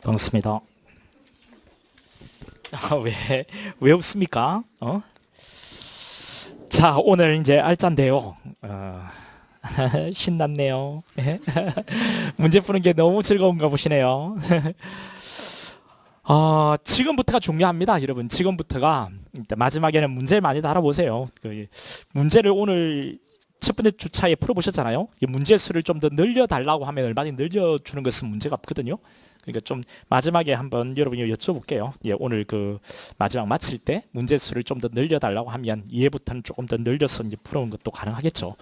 반갑습니다. 왜 웃습니까? 자, 오늘 이제 알짠데요. 신났네요. 문제 푸는 게 너무 즐거운가 보시네요. 지금부터가 중요합니다, 여러분. 지금부터가 일단 마지막에는 문제 많이 달아보세요. 문제를 오늘 첫 번째 주차에 풀어보셨잖아요. 이 문제 수를 좀 더 늘려달라고 하면 얼마든지 늘려주는 것은 문제가 없거든요. 그러니까 좀 마지막에 한번 여러분이 여쭤볼게요. 예, 오늘 그 마지막 마칠 때 문제 수를 좀 더 늘려달라고 하면 이해부터는 조금 더 늘려서 이제 풀어온 것도 가능하겠죠.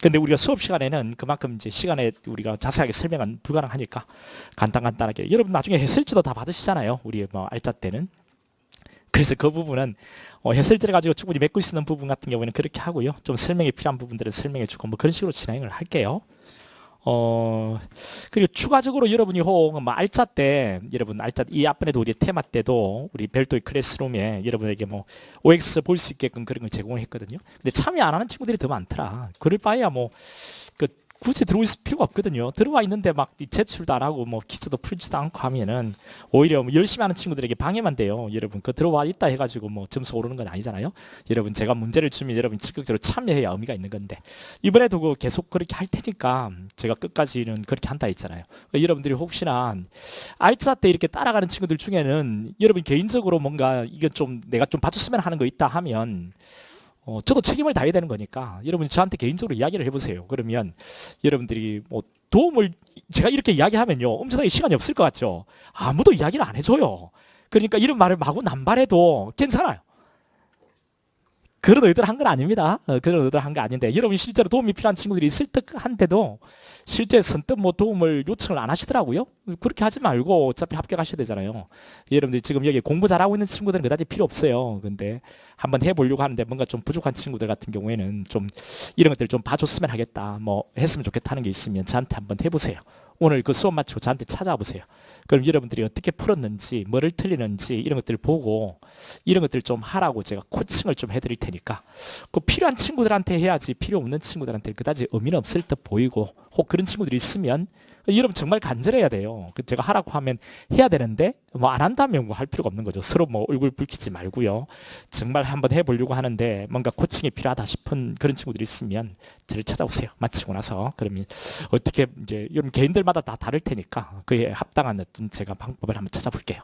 근데 우리가 수업 시간에는 그만큼 이제 시간에 우리가 자세하게 설명은 불가능하니까 간단하게 여러분 나중에 해설지도 다 받으시잖아요. 우리 뭐 알짜 때는. 그래서 그 부분은 해설지를 가지고 충분히 메꿀 수 있는 부분 같은 경우에는 그렇게 하고요. 좀 설명이 필요한 부분들은 설명해 주고 뭐 그런 식으로 진행을 할게요. 그리고 추가적으로 여러분이 혹 뭐 알짜 때 여러분 알짜 이 앞번에도 우리 테마 때도 우리 별도의 클래스룸에 여러분에게 뭐 OX 볼 수 있게끔 그런 걸 제공을 했거든요. 근데 참여 안 하는 친구들이 더 많더라. 그럴 바에야 뭐그 굳이 들어올 필요가 없거든요. 들어와 있는데 막 제출도 안 하고 뭐 퀴즈도 풀지도 않고 하면은 오히려 뭐 열심히 하는 친구들에게 방해만 돼요. 여러분 그 들어와 있다 해가지고 뭐 점수 오르는 건 아니잖아요. 여러분 제가 문제를 주면 여러분 적극적으로 참여해야 의미가 있는 건데 이번에도 그 계속 그렇게 할 테니까 제가 끝까지는 그렇게 한다 했잖아요. 여러분들이 혹시나 알짜 때 이렇게 따라가는 친구들 중에는 여러분 개인적으로 뭔가 이거 좀 내가 좀 봐줬으면 하는 거 있다 하면 저도 책임을 다해야 되는 거니까 여러분이 저한테 개인적으로 이야기를 해보세요. 그러면 여러분들이 뭐 도움을 제가 이렇게 이야기하면요 엄청나게 시간이 없을 것 같죠. 아무도 이야기를 안 해줘요. 그러니까 이런 말을 마구 남발해도 괜찮아요. 그런 의도를 한 건 아닙니다. 그런 의도를 한 거 아닌데 여러분이 실제로 도움이 필요한 친구들이 있을 듯한데도 실제 선뜻 뭐 도움을 요청을 안 하시더라고요. 그렇게 하지 말고 어차피 합격하셔야 되잖아요. 여러분들이 지금 여기 공부 잘하고 있는 친구들은 그다지 필요 없어요. 근데 한번 해보려고 하는데 뭔가 좀 부족한 친구들 같은 경우에는 좀 이런 것들 좀 봐줬으면 하겠다, 뭐 했으면 좋겠다는 게 있으면 저한테 한번 해보세요. 오늘 그 수업 마치고 저한테 찾아와 보세요. 그럼 여러분들이 어떻게 풀었는지, 뭐를 틀리는지 이런 것들을 보고 이런 것들 좀 하라고 제가 코칭을 좀 해드릴 테니까 그 필요한 친구들한테 해야지 필요 없는 친구들한테 그다지 의미는 없을 듯 보이고 혹 그런 친구들이 있으면 여러분 정말 간절해야 돼요. 제가 하라고 하면 해야 되는데 뭐 안 한다면 뭐 할 필요가 없는 거죠. 서로 뭐 얼굴 붉히지 말고요. 정말 한번 해보려고 하는데 뭔가 코칭이 필요하다 싶은 그런 친구들이 있으면 저를 찾아오세요. 마치고 나서 그러면 어떻게 이제 여러분 개인들마다 다 다를 테니까 그에 합당한 어떤 제가 방법을 한번 찾아볼게요.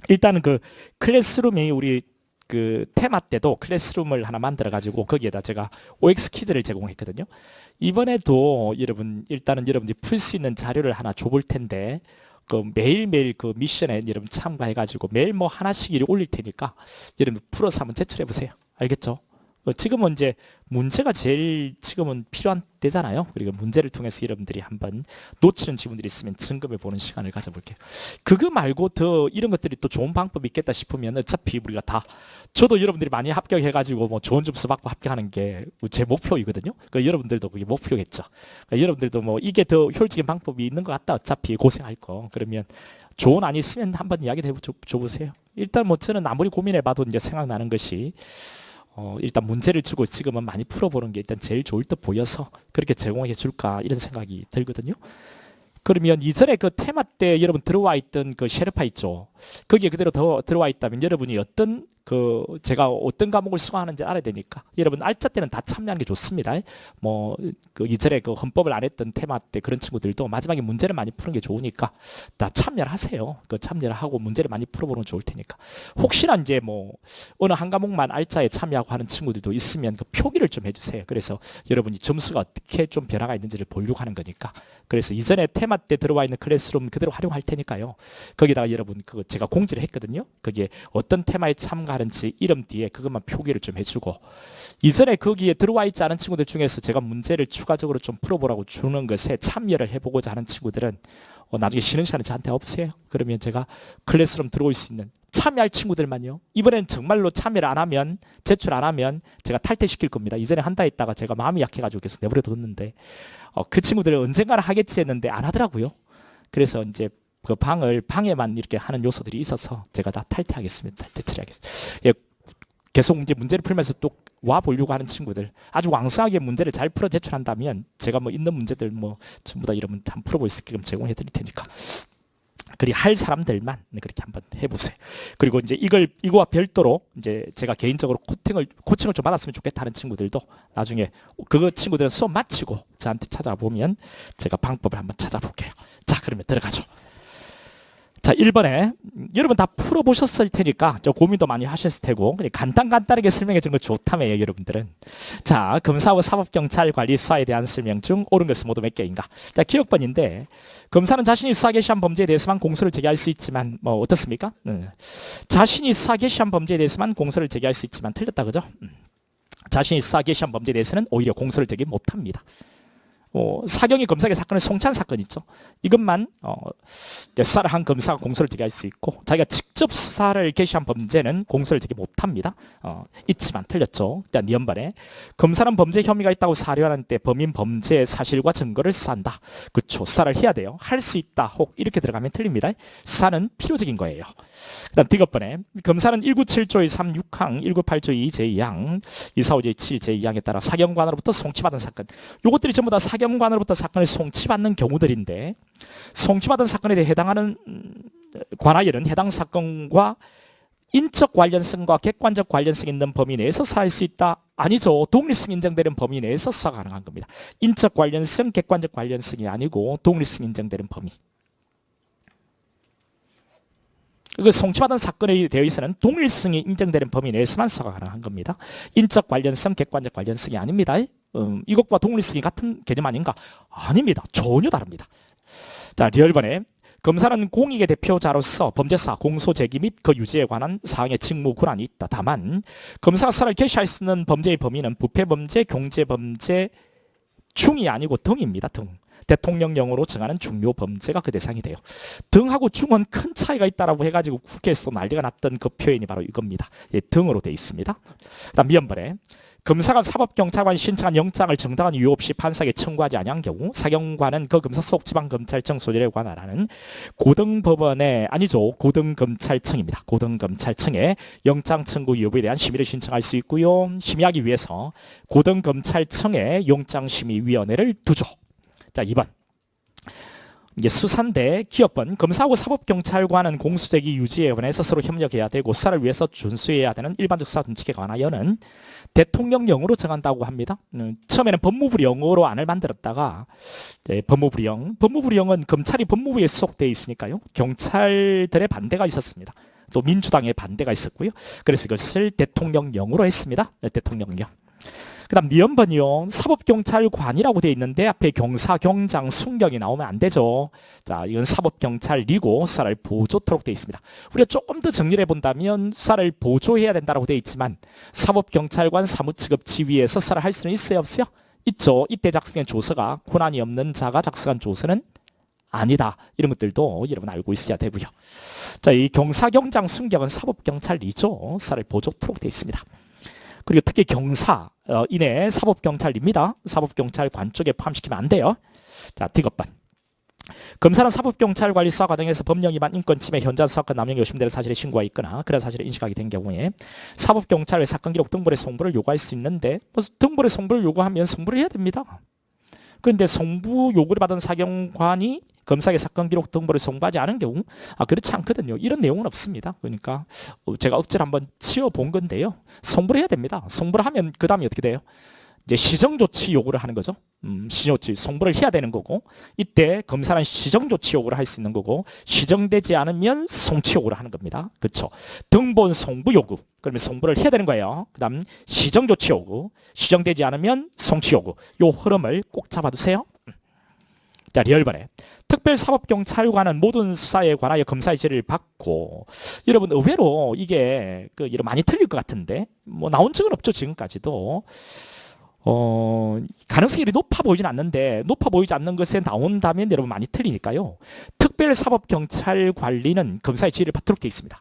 일단은 그 클래스룸이 우리 그 테마 때도 클래스룸을 하나 만들어 가지고 거기에다 제가 OX 퀴즈를 제공했거든요. 이번에도 여러분 일단은 여러분들이 풀 수 있는 자료를 하나 줘볼 텐데 그 매일매일 그 미션에 여러분 참가해 가지고 매일 뭐 하나씩 이렇게 올릴 테니까 여러분 풀어서 한번 제출해 보세요. 알겠죠? 지금은 이제 문제가 제일 지금은 필요한 때잖아요. 그리고 문제를 통해서 여러분들이 한번 놓치는 지문들이 있으면 점검해 보는 시간을 가져볼게요. 그거 말고 더 이런 것들이 또 좋은 방법이 있겠다 싶으면 어차피 우리가 다 저도 여러분들이 많이 합격해가지고 뭐 좋은 점수 받고 합격하는 게 제 목표이거든요. 그러니까 여러분들도 그게 목표겠죠. 그러니까 여러분들도 뭐 이게 더 효율적인 방법이 있는 것 같다. 어차피 고생할 거. 그러면 좋은 안이 있으면 한번 이야기 해줘보세요. 일단 뭐 저는 아무리 고민해봐도 이제 생각나는 것이 일단 문제를 주고 지금은 많이 풀어보는 게 일단 제일 좋을 듯 보여서 그렇게 제공해 줄까 이런 생각이 들거든요. 그러면 이전에 그 테마 때 여러분 들어와 있던 그 셰르파 있죠. 거기에 그대로 더 들어와 있다면 여러분이 어떤 그 제가 어떤 과목을 수강하는지 알아야 되니까 여러분 알짜 때는 다 참여하는 게 좋습니다. 뭐 그 이전에 그 헌법을 안 했던 테마 때 그런 친구들도 마지막에 문제를 많이 푸는 게 좋으니까 다 참여를 하세요. 그 참여를 하고 문제를 많이 풀어보는 게 좋을 테니까 혹시나 이제 뭐 어느 한 과목만 알짜에 참여하고 하는 친구들도 있으면 그 표기를 좀 해주세요. 그래서 여러분이 점수가 어떻게 좀 변화가 있는지를 보려고 하는 거니까 그래서 이전에 테마 때 들어와 있는 클래스룸 그대로 활용할 테니까요. 거기다가 여러분 그거 제가 공지를 했거든요. 거기에 어떤 테마에 참가하는지 이름 뒤에 그것만 표기를 좀 해주고 이전에 거기에 들어와 있지 않은 친구들 중에서 제가 문제를 추가적으로 좀 풀어보라고 주는 것에 참여를 해보고자 하는 친구들은 나중에 쉬는 시간에 저한테 없어요. 그러면 제가 클래스룸 들어올 수 있는 참여할 친구들만요. 이번엔 정말로 참여를 안 하면 제출 안 하면 제가 탈퇴시킬 겁니다. 이전에 한다 했다가 제가 마음이 약해가지고 계속 내버려 뒀는데 그 친구들은 언젠가는 하겠지 했는데 안 하더라고요. 그래서 이제 그 방에만 이렇게 하는 요소들이 있어서 제가 다 탈퇴하겠습니다. 탈퇴처리하겠습니다. 예, 계속 이제 문제를 풀면서 또 와 보려고 하는 친구들 아주 왕성하게 문제를 잘 풀어 제출한다면 제가 뭐 있는 문제들 뭐 전부 다 이러면 다 풀어볼 수 있게끔 제공해 드릴 테니까 그리 할 사람들만 그렇게 한번 해보세요. 그리고 이제 이거와 별도로 이제 제가 개인적으로 코칭을 좀 받았으면 좋겠다는 친구들도 나중에 그 친구들은 수업 마치고 저한테 찾아보면 제가 방법을 한번 찾아볼게요. 자, 그러면 들어가죠. 자, 1번에 여러분 다 풀어보셨을 테니까 좀 고민도 많이 하셨을 테고 그냥 간단하게 설명해 주는 거 좋다며요, 여러분들은. 자, 검사와 사법경찰 관리 수사에 대한 설명 중 옳은 것은 모두 몇 개인가? 자, 기억번인데 검사는 자신이 수사 개시한 범죄에 대해서만 공소를 제기할 수 있지만 뭐 어떻습니까? 자신이 수사 개시한 범죄에 대해서만 공소를 제기할 수 있지만 틀렸다, 그죠? 자신이 수사 개시한 범죄에 대해서는 오히려 공소를 제기 못합니다. 사경이 검사에게 사건을 송치한 사건 있죠. 이것만 수사를 한 검사가 공소를 제기할 수 있고 자기가 직접 수사를 개시한 범죄는 공소를 제기 못합니다. 있지만 틀렸죠. 일단 니언반에 검사는 범죄 혐의가 있다고 사료하는 때 범인 범죄의 사실과 증거를 수사한다. 그렇죠. 수사를 해야 돼요. 할 수 있다. 혹 이렇게 들어가면 틀립니다. 수사는 필요적인 거예요. 그다음 D번에 검사는 197조의 3, 6항, 198조의 2, 제2항, 245조의 7, 제2항에 따라 사경관으로부터 송치받은 사건. 요것들이 전부 다 사경관으로부터 사건을 송치받는 경우들인데 송치받은 사건에 대해 해당하는 관하여는 해당 사건과 인적 관련성과 객관적 관련성이 있는 범위 내에서 수사할 수 있다. 아니죠. 독립성 인정되는 범위 내에서 수사가 가능한 겁니다. 인적 관련성, 객관적 관련성이 아니고 독립성 인정되는 범위. 그 송치받은 사건에 되어 있어는 독립성이 인정되는 범위 내에서만 수사가 가능한 겁니다. 인적 관련성, 객관적 관련성이 아닙니다. 이것과 독립성이 같은 개념 아닌가? 아닙니다. 전혀 다릅니다. 자, 리얼번에 검사는 공익의 대표자로서 범죄사 공소 제기 및 그 유지에 관한 사항의 직무 권한이 있다. 다만 검사가 수사를 개시할 수 있는 범죄의 범위는 부패범죄, 경제범죄 중이 아니고 등입니다. 등. 대통령령으로 정하는 중요 범죄가 그 대상이 돼요. 등하고 중은 큰 차이가 있다라고 해가지고 국회에서 난리가 났던 그 표현이 바로 이겁니다. 예, 등으로 되어 있습니다. 그다음 미연벌에 검사가 사법경찰관이 신청한 영장을 정당한 이유 없이 판사에게 청구하지 아니한 경우 사경관은 그 검사 속 지방검찰청 소재에 관할하는 고등법원에 아니죠. 고등검찰청입니다. 고등검찰청에 영장 청구 여부에 대한 심의를 신청할 수 있고요. 심의하기 위해서 고등검찰청에 영장심의위원회를 두죠. 자, 2번. 이게 수사인데 기업번 검사하고 사법경찰관은 공소제기 유지에 관해서 서로 협력해야 되고 수사를 위해서 준수해야 되는 일반적 수사 준칙에 관하여는 대통령령으로 정한다고 합니다. 처음에는 법무부령으로 안을 만들었다가 법무부령은 검찰이 법무부에 소속되어 있으니까요. 경찰들의 반대가 있었습니다. 또 민주당의 반대가 있었고요. 그래서 이것을 대통령령으로 했습니다. 대통령령. 그 다음 미연번이요. 사법경찰관이라고 되어 있는데 앞에 경사, 경장, 순경이 나오면 안 되죠. 자, 이건 사법경찰이고 수사를 보조토록 되어 있습니다. 우리가 조금 더 정리를 해본다면 수사를 보조해야 된다고 되어 있지만 사법경찰관 사무처급 지위에서 수사를 할 수는 있어요, 없어요? 있죠. 이때 작성한 조서가 권한이 없는 자가 작성한 조서는 아니다. 이런 것들도 여러분 알고 있어야 되고요. 자, 이 경사, 경장, 순경은 사법경찰이죠. 수사를 보조토록 되어 있습니다. 그리고 특히 경사 이내 사법경찰입니다. 사법경찰관 쪽에 포함시키면 안 돼요. 자, D번. 검사는 사법경찰관리 수사 과정에서 법령 위반, 인권 침해, 현장 수사권 남용 의심되는 사실에 신고가 있거나 그런 사실을 인식하게 된 경우에 사법경찰의 사건 기록 등본의 송부를 요구할 수 있는데 등본의 송부를 요구하면 송부를 해야 됩니다. 그런데 송부 요구를 받은 사경관이 검사의 사건 기록 등본을 송부하지 않은 경우 그렇지 않거든요. 이런 내용은 없습니다. 그러니까 제가 억지로 한번 치워본 건데요. 송부를 해야 됩니다. 송부를 하면 그 다음에 어떻게 돼요? 이제 시정조치 요구를 하는 거죠. 시정조치 송부를 해야 되는 거고 이때 검사는 시정조치 요구를 할 수 있는 거고 시정되지 않으면 송치 요구를 하는 겁니다. 그렇죠? 등본 송부 요구 그러면 송부를 해야 되는 거예요. 그 다음 시정조치 요구 시정되지 않으면 송치 요구 요 흐름을 꼭 잡아두세요. 자, 리얼번에 특별사법경찰관은 모든 수사에 관하여 검사의 지시를 받고 여러분 의외로 이게 많이 틀릴 것 같은데 뭐 나온 적은 없죠. 지금까지도 가능성이 높아 보이진 않는데 높아 보이지 않는 것에 나온다면 여러분 많이 틀리니까요. 특별사법경찰관리는 검사의 지휘를 받도록 되어 있습니다.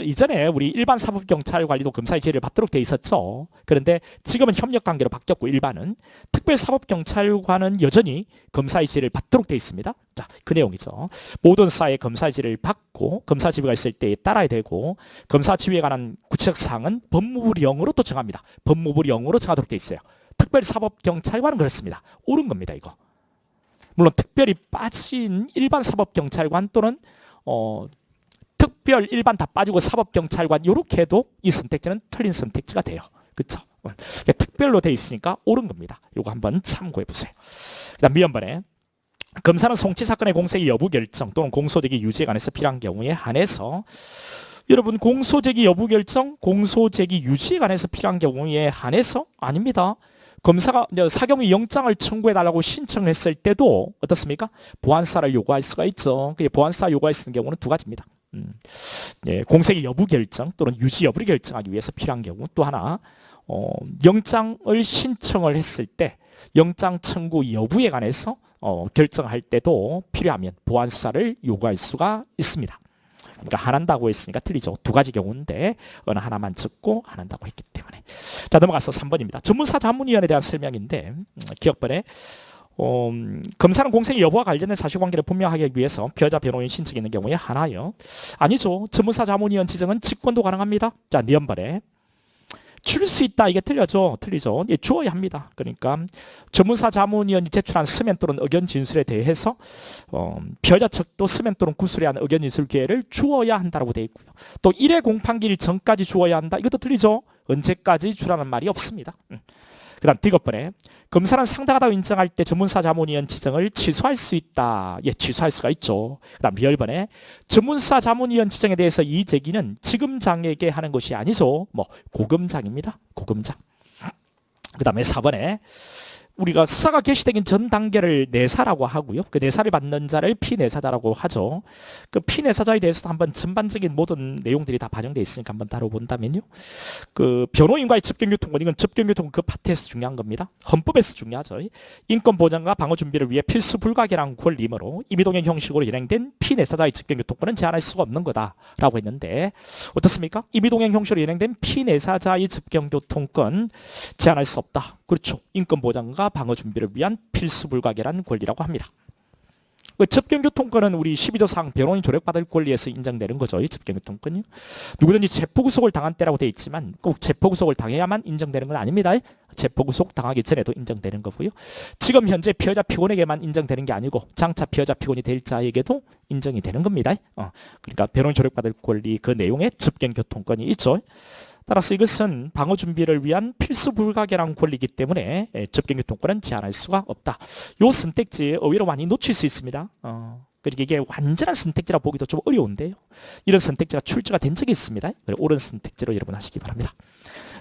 이전에 우리 일반 사법경찰관리도 검사의 지휘를 받도록 되어 있었죠. 그런데 지금은 협력관계로 바뀌었고 일반은 특별사법경찰관은 여전히 검사의 지휘를 받도록 되어 있습니다. 자, 그 내용이죠. 모든 수사에 검사의 지휘를 받고 검사 지휘가 있을 때에 따라야 되고 검사 지휘에 관한 구체적 사항은 법무부령으로 또 정합니다. 법무부령으로 정하도록 되어 있어요. 특별사법경찰관은 그렇습니다. 옳은 겁니다. 이거. 물론 특별히 빠진 일반 사법경찰관 또는 특별 일반 다 빠지고 사법경찰관 이렇게 해도 이 선택지는 틀린 선택지가 돼요. 그렇죠? 특별로 돼 있으니까 옳은 겁니다. 이거 한번 참고해 보세요. 그다음 미연번에 검사는 송치 사건의 공소제기 여부 결정 또는 공소제기 유지에 관해서 필요한 경우에 한해서 여러분 공소제기 여부 결정, 공소제기 유지에 관해서 필요한 경우에 한해서 아닙니다. 검사가 사경위 영장을 청구해달라고 신청했을 때도 어떻습니까? 보안사를 요구할 수가 있죠. 보안사 요구할 수 있는 경우는 두 가지입니다. 공소제기 여부 결정 또는 유지 여부를 결정하기 위해서 필요한 경우 또 하나 영장을 신청을 했을 때 영장 청구 여부에 관해서 결정할 때도 필요하면 보안수사를 요구할 수가 있습니다. 그러니까 안 한다고 했으니까 틀리죠. 두 가지 경우인데 어느 하나만 적고 안 한다고 했기 때문에. 자, 넘어가서 3번입니다. 전문사 자문위원에 대한 설명인데 기억번에 검사는 공소제기 여부와 관련된 사실관계를 분명하게 하기 위해서 피해자 변호인 신청이 있는 경우에 하나요. 아니죠. 전문사 자문위원 지정은 직권도 가능합니다. 자, 니언번에 줄 수 있다. 이게 틀리죠. 주어야 합니다. 그러니까 전문사 자문위원이 제출한 서면 또는 의견 진술에 대해서 피해자 측도 서면 또는 구술에 대한 의견 진술 기회를 주어야 한다고 되어 있고요. 또 1회 공판기일 전까지 주어야 한다. 이것도 틀리죠. 언제까지 주라는 말이 없습니다. 그 다음 D급번에 검사는 상당하다고 인정할 때 전문사 자문위원 지정을 취소할 수 있다. 예, 취소할 수가 있죠. 그 다음 B열번에 전문사 자문위원 지정에 대해서 이 제기는 지검장에게 하는 것이 아니죠. 고검장입니다. 고검장. 그 다음에 4번에 우리가 수사가 개시되긴 전 단계를 내사라고 하고요. 그 내사를 받는 자를 피내사자라고 하죠. 그 피내사자에 대해서 한번 전반적인 모든 내용들이 다 반영되어 있으니까 한번 다뤄본다면요. 그 변호인과의 접견교통권, 이건 접견교통권 그 파트에서 중요한 겁니다. 헌법에서 중요하죠. 인권보장과 방어 준비를 위해 필수 불가결한 권리이므로 임의동행 형식으로 진행된 피내사자의 접견교통권은 제한할 수가 없는 거다라고 했는데 어떻습니까? 임의동행 형식으로 진행된 피내사자의 접견교통권 제한할 수 없다. 그렇죠. 인권보장과 방어 준비를 위한 필수 불가결한 권리라고 합니다. 그 접견교통권은 우리 12조 사항 변호인 조력받을 권리에서 인정되는 거죠. 이 접견교통권이. 누구든지 체포구속을 당한 때라고 되어 있지만 꼭 체포구속을 당해야만 인정되는 건 아닙니다. 체포구속 당하기 전에도 인정되는 거고요. 지금 현재 피해자 피고에게만 인정되는 게 아니고 장차 피해자 피고이 될 자에게도 인정이 되는 겁니다. 그러니까 변호인 조력받을 권리 그 내용에 접견교통권이 있죠. 따라서 이것은 방어 준비를 위한 필수 불가결한 권리이기 때문에 접견교통권은 제한할 수가 없다. 이 선택지 의외로 많이 놓칠 수 있습니다. 그러니까 이게 완전한 선택지라 보기도 좀 어려운데요. 이런 선택지가 출제가 된 적이 있습니다. 옳은 선택지로 여러분 하시기 바랍니다.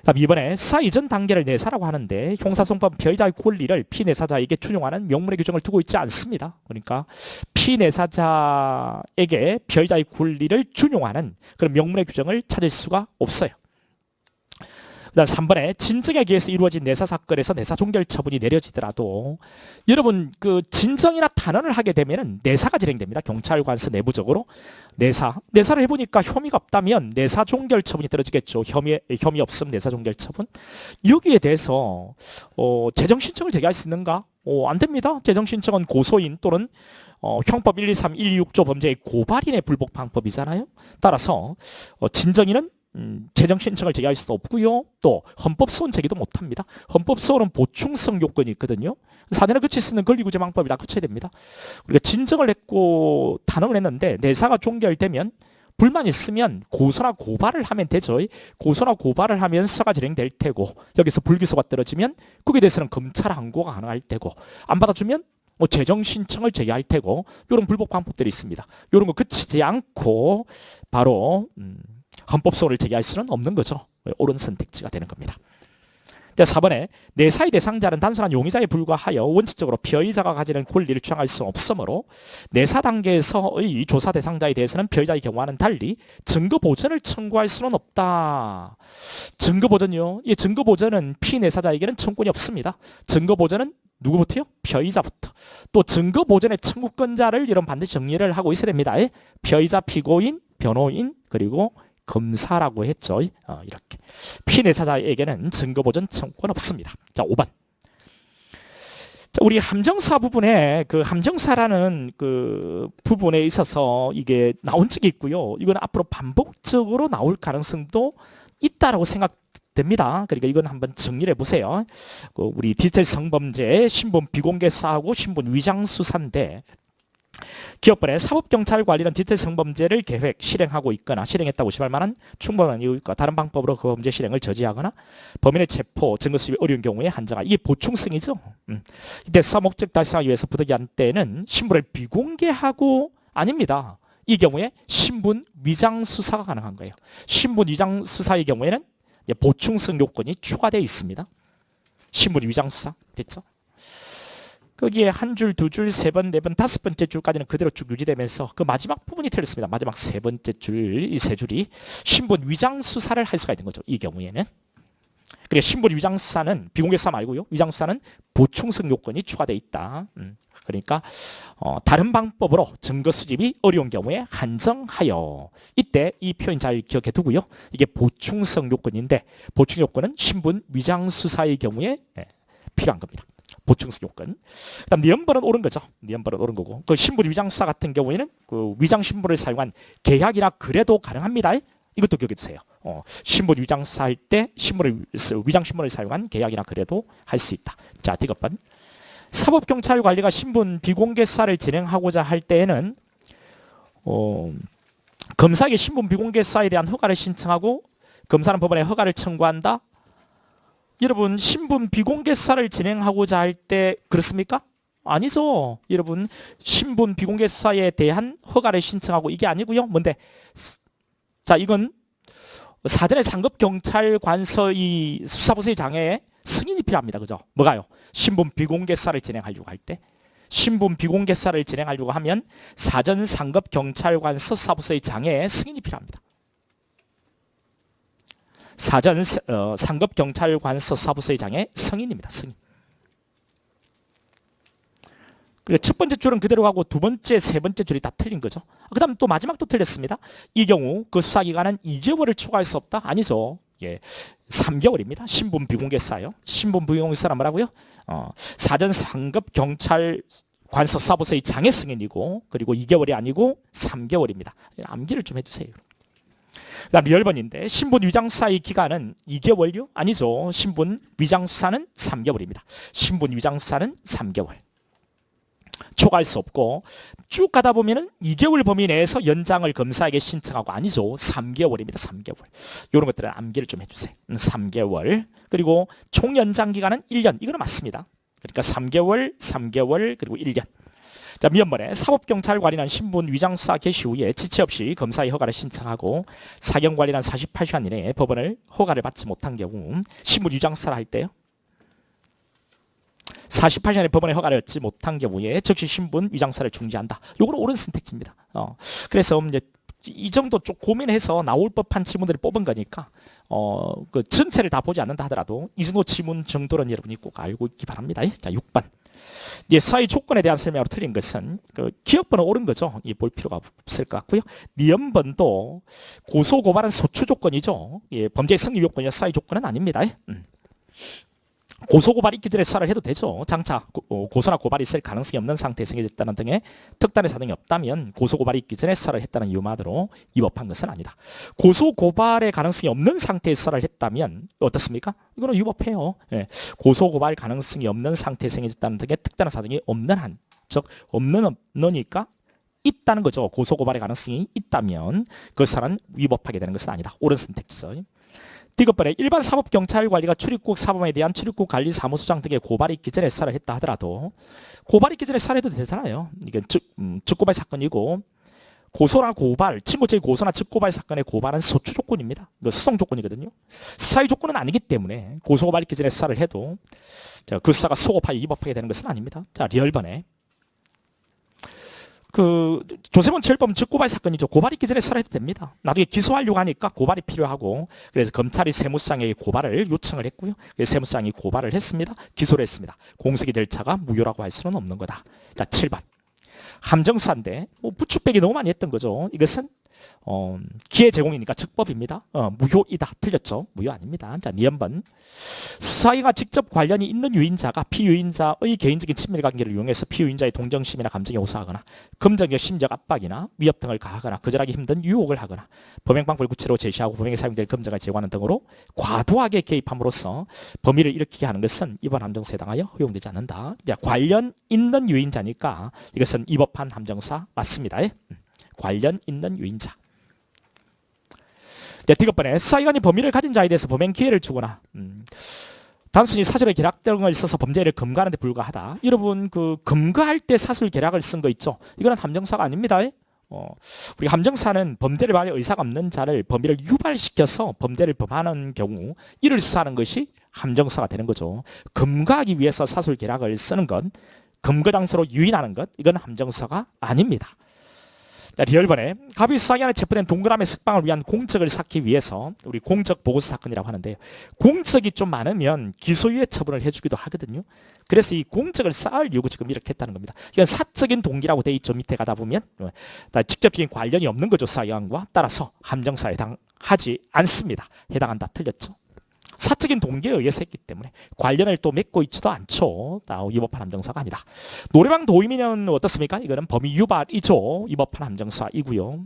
다음 이번에 수사 이전 단계를 내사라고 하는데 형사소송법 피해자의 권리를 피내사자에게 준용하는 명문의 규정을 두고 있지 않습니다. 그러니까 피내사자에게 피해자의 권리를 준용하는 그런 명문의 규정을 찾을 수가 없어요. 그다음 3번에 진정에 의해서 이루어진 내사 사건에서 내사 종결 처분이 내려지더라도 여러분 그 진정이나 탄원을 하게 되면은 내사가 진행됩니다. 경찰관서 내부적으로 내사를 해보니까 혐의가 없다면 내사 종결 처분이 떨어지겠죠. 혐의 없음 내사 종결 처분. 여기에 대해서 재정 신청을 제기할 수 있는가? 안 됩니다. 재정 신청은 고소인 또는 형법 123, 126조 범죄의 고발인의 불복 방법이잖아요. 따라서 진정인은 재정 신청을 제기할 수도 없고요. 또 헌법소원 제기도 못합니다. 헌법소원은 보충성 요건이 있거든요. 사전에 그칠 수 있는 권리구제 방법이 다 그쳐야 됩니다. 우리가 진정을 했고 탄원을 했는데 내사가 종결되면 불만 있으면 고소나 고발을 하면 되죠. 고소나 고발을 하면 수사가 진행될 테고 여기서 불기소가 떨어지면 거기에 대해서는 검찰 항고가 가능할 테고 안 받아주면 재정 신청을 제기할 테고 이런 불복 방법들이 있습니다. 이런 거 그치지 않고 바로 헌법소원을 제기할 수는 없는 거죠. 옳은 선택지가 되는 겁니다. 4번에 내사의 대상자는 단순한 용의자에 불과하여 원칙적으로 피의자가 가지는 권리를 주장할 수 없으므로 내사 단계에서의 조사 대상자에 대해서는 피의자의 경우와는 달리 증거 보전을 청구할 수는 없다. 증거 보전요. 이 증거 보전은 피내사자에게는 청구권이 없습니다. 증거 보전은 누구부터요? 피의자부터. 또 증거 보전의 청구권자를 이런 반드시 정리를 하고 있어야 됩니다. 피의자, 피고인, 변호인, 그리고 검사라고 했죠. 이렇게 피내사자에게는 증거보전 청구권 없습니다. 자, 5번. 자, 우리 함정사 부분에 그 함정사라는 그 부분에 있어서 이게 나온 적이 있고요. 이건 앞으로 반복적으로 나올 가능성도 있다라고 됩니다. 그러니까 이건 한번 정리를 해보세요. 우리 디지털 성범죄 신분 비공개 수사하고 신분 위장 수사인데 기업번에 사법경찰 관리는 디지털 성범죄를 계획, 실행하고 있거나 실행했다고 의심할 만한 충분한 이유 있고 다른 방법으로 그 범죄 실행을 저지하거나 범인의 체포, 증거 수집이 어려운 경우에 한정하. 이게 보충성이죠. 이때 수사 목적 달성하기 위해서 부득이한 때는 신분을 비공개하고 아닙니다. 이 경우에 신분 위장 수사가 가능한 거예요. 신분 위장 수사의 경우에는 보충성 요건이 추가되어 있습니다. 신분 위장 수사 됐죠? 거기에 한 줄, 두 줄, 세 번, 네 번, 다섯 번째 줄까지는 그대로 쭉 유지되면서 그 마지막 부분이 틀렸습니다. 마지막 세 번째 줄, 이 세 줄이 신분 위장 수사를 할 수가 있는 거죠. 이 경우에는. 그래 신분 위장 수사는 비공개 수사 말고요. 위장 수사는 보충성 요건이 추가되어 있다. 그러니까 다른 방법으로 증거 수집이 어려운 경우에 한정하여. 이때 이 표현 잘 기억해 두고요. 이게 보충성 요건인데 보충 요건은 신분 위장 수사의 경우에 필요한 겁니다. 보충성 요건. 그다음 니엄벌은 옳은 거죠. 니엄벌은 옳은 거고. 그 신분 위장 수사 같은 경우에는 그 위장 신분을 사용한 계약이나 거래도 가능합니다. 이것도 기억해 주세요. 신분 위장 수사할 때 위장 신분을 사용한 계약이나 거래도 할 수 있다. 자, 디귿번. 사법경찰 관리가 신분 비공개 수사를 진행하고자 할 때에는 검사에게 신분 비공개 수사에 대한 허가를 신청하고 검사는 법원에 허가를 청구한다. 여러분 신분 비공개 수사를 진행하고자 할 때 그렇습니까? 아니죠. 여러분 신분 비공개 수사에 대한 허가를 신청하고 이게 아니고요. 뭔데? 자, 이건 사전에 상급경찰관서 이 수사부서의 장애에 승인이 필요합니다. 그죠? 뭐가요? 신분 비공개 수사를 진행하려고 할 때. 신분 비공개 수사를 진행하려고 하면 사전 상급경찰관서 수사부서의 장애에 승인이 필요합니다. 사전 상급경찰관서 수사부서의 장애 승인입니다. 승인. 그리고 첫 번째 줄은 그대로 가고 두 번째, 세 번째 줄이 다 틀린 거죠. 그 다음 또 마지막도 틀렸습니다. 이 경우 그 수사기간은 2개월을 초과할 수 없다? 아니죠. 예, 3개월입니다. 신분 비공개 수사요. 신분 비공개 수사란 뭐라고요? 사전 상급경찰관서 수사부서의 장애 승인이고 그리고 2개월이 아니고 3개월입니다. 암기를 좀 해주세요. 그 다음 10번인데 신분 위장 수사의 기간은 2개월요? 아니죠. 신분 위장 수사는 3개월입니다. 신분 위장 수사는 3개월. 초과할 수 없고 쭉 가다 보면은 2개월 범위 내에서 연장을 검사에게 신청하고 아니죠. 3개월입니다. 3개월. 이런 것들은 암기를 좀 해주세요. 3개월. 그리고 총 연장 기간은 1년. 이거는 맞습니다. 그러니까 3개월, 3개월, 그리고 1년. 자, 미연번에 사법경찰관리는 신분 위장 수사 개시 후에 지체 없이 검사의 허가를 신청하고 사경관리는 48시간 이내에 법원을 허가를 받지 못한 경우 신분 위장 수사를 할 때요. 48시간에 법원의 허가를 얻지 못한 경우에 즉시 신분 위장 수사를 중지한다. 요거는 옳은 선택지입니다. 그래서 이제 이 정도 좀 고민해서 나올 법한 지문들을 뽑은 거니까 그 전체를 다 보지 않는다 하더라도 이 정도 지문 정도는 여러분이 꼭 알고 있기 바랍니다. 자, 6번. 이제 수사의 조건에 대한 설명으로 틀린 것은 그 기업번은 옳은 거죠. 볼 필요가 없을 것 같고요. 니엄번도 고소 고발은 소추 조건이죠. 예, 범죄 성립 요건이나 수사의 조건은 아닙니다. 고소 고발이 있기 전에 수사를 해도 되죠. 장차 고소나 고발이 있을 가능성이 없는 상태에 생겨졌다는 등의 특단의 사정이 없다면 고소 고발이 있기 전에 수사를 했다는 이유만으로 위법한 것은 아니다. 고소 고발의 가능성이 없는 상태에 수사를 했다면 어떻습니까? 이거는 위법해요. 예. 고소 고발 가능성이 없는 상태에 생겨졌다는 등의 특단의 사정이 없는 한, 즉 없으니까 있다는 거죠. 고소 고발의 가능성이 있다면 그 사람은 위법하게 되는 것은 아니다. 옳은 선택지죠. 디귿번에 일반 사법경찰관리가 출입국 사범에 대한 출입국 관리 사무소장 등의 고발이 있기 전에 수사를 했다 하더라도 고발이 있기 전에 수사를 해도 되잖아요. 이게 즉고발 사건이고 고소나 고발, 친고죄의 고소나 즉고발 사건의 고발은 소추 조건입니다. 수송 조건이거든요. 수사의 조건은 아니기 때문에 고소 고발 있기 전에 수사를 해도 그 수사가 소급하여 위법하게 되는 것은 아닙니다. 자, 리얼번에 그 조세범 철범 즉고발 사건이죠. 고발이 있기 전에 수사를 해도 됩니다. 나중에 기소하려고 하니까 고발이 필요하고 그래서 검찰이 세무서장에게 고발을 요청을 했고요. 그래서 세무서장이 고발을 했습니다. 기소를 했습니다. 공소기 절차가 무효라고 할 수는 없는 거다. 자, 7번. 함정수사인데 부추빼기 너무 많이 했던 거죠. 이것은 기회 제공이니까 적법입니다. 무효이다. 틀렸죠? 무효 아닙니다. 자, 니은번. 수사기가 직접 관련이 있는 유인자가 피유인자의 개인적인 친밀관계를 이용해서 피유인자의 동정심이나 감정에 호소하거나 금전적 심적 압박이나 위협 등을 가하거나 거절하기 힘든 유혹을 하거나 범행방법을 구체로 제시하고 범행에 사용될 금전을 제공하는 등으로 과도하게 개입함으로써 범위를 일으키게 하는 것은 이번 함정사에 해당하여 허용되지 않는다. 자, 관련 있는 유인자니까 이것은 위법한 함정사 맞습니다. 관련 있는 유인자. 네, 디귿번에 수사기관이 범위를 가진 자에 대해서 범행 기회를 주거나 단순히 사술의 계략 등을 써서 범죄를 금가하는 데 불과하다. 여러분 그 금가할 때 사술 계략을 쓴 거 있죠. 이거는 함정사가 아닙니다. 우리 함정사는 범죄를 말할 의사가 없는 자를 범위를 유발시켜서 범죄를 범하는 경우 이를 수사하는 것이 함정사가 되는 거죠. 금가하기 위해서 사술 계략을 쓰는 것, 금거 장소로 유인하는 것, 이건 함정사가 아닙니다. 자, 리얼번에 갑이 수사기관에 체포된 동그라미 석방을 위한 공적을 쌓기 위해서 우리 공적 보고서 사건이라고 하는데요. 공적이 좀 많으면 기소유예 처분을 해주기도 하거든요. 그래서 이 공적을 쌓을 이유고 지금 이렇게 했다는 겁니다. 이건 사적인 동기라고 돼 있죠. 밑에 가다 보면 직접적인 관련이 없는 거죠. 수사기관과 따라서 함정사에 해당하지 않습니다. 해당한다. 틀렸죠. 사적인 동기에 의해서 했기 때문에 관련을 또 맺고 있지도 않죠. 위법한 함정사가 아니다. 노래방 도임이면 어떻습니까? 이거는 범위 유발이죠. 위법한 함정사이고요.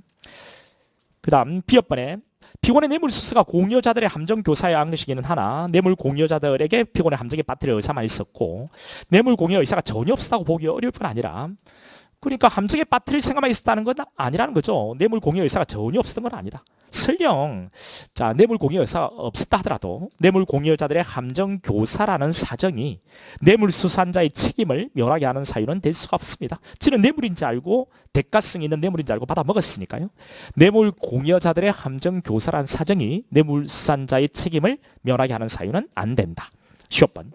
그 다음 B번에 피고인의 뇌물수수가 공여자들의 함정교사에 한 것이기는 하나 뇌물 공여자들에게 피고인의 함정에 빠뜨릴 의사만 있었고 뇌물 공여 의사가 전혀 없었다고 보기 어려울 뿐 아니라 그러니까 함정에 빠뜨릴 생각만 있었다는 건 아니라는 거죠. 뇌물 공여 의사가 전혀 없었던 건 아니다. 설령 자 뇌물 공여 의사가 없었다 하더라도 뇌물 공여자들의 함정 교사라는 사정이 뇌물 수산자의 책임을 면하게 하는 사유는 될 수가 없습니다. 지는 뇌물인지 알고 대가성이 있는 뇌물인지 알고 받아 먹었으니까요. 뇌물 공여자들의 함정 교사라는 사정이 뇌물 수산자의 책임을 면하게 하는 사유는 안 된다. 10번.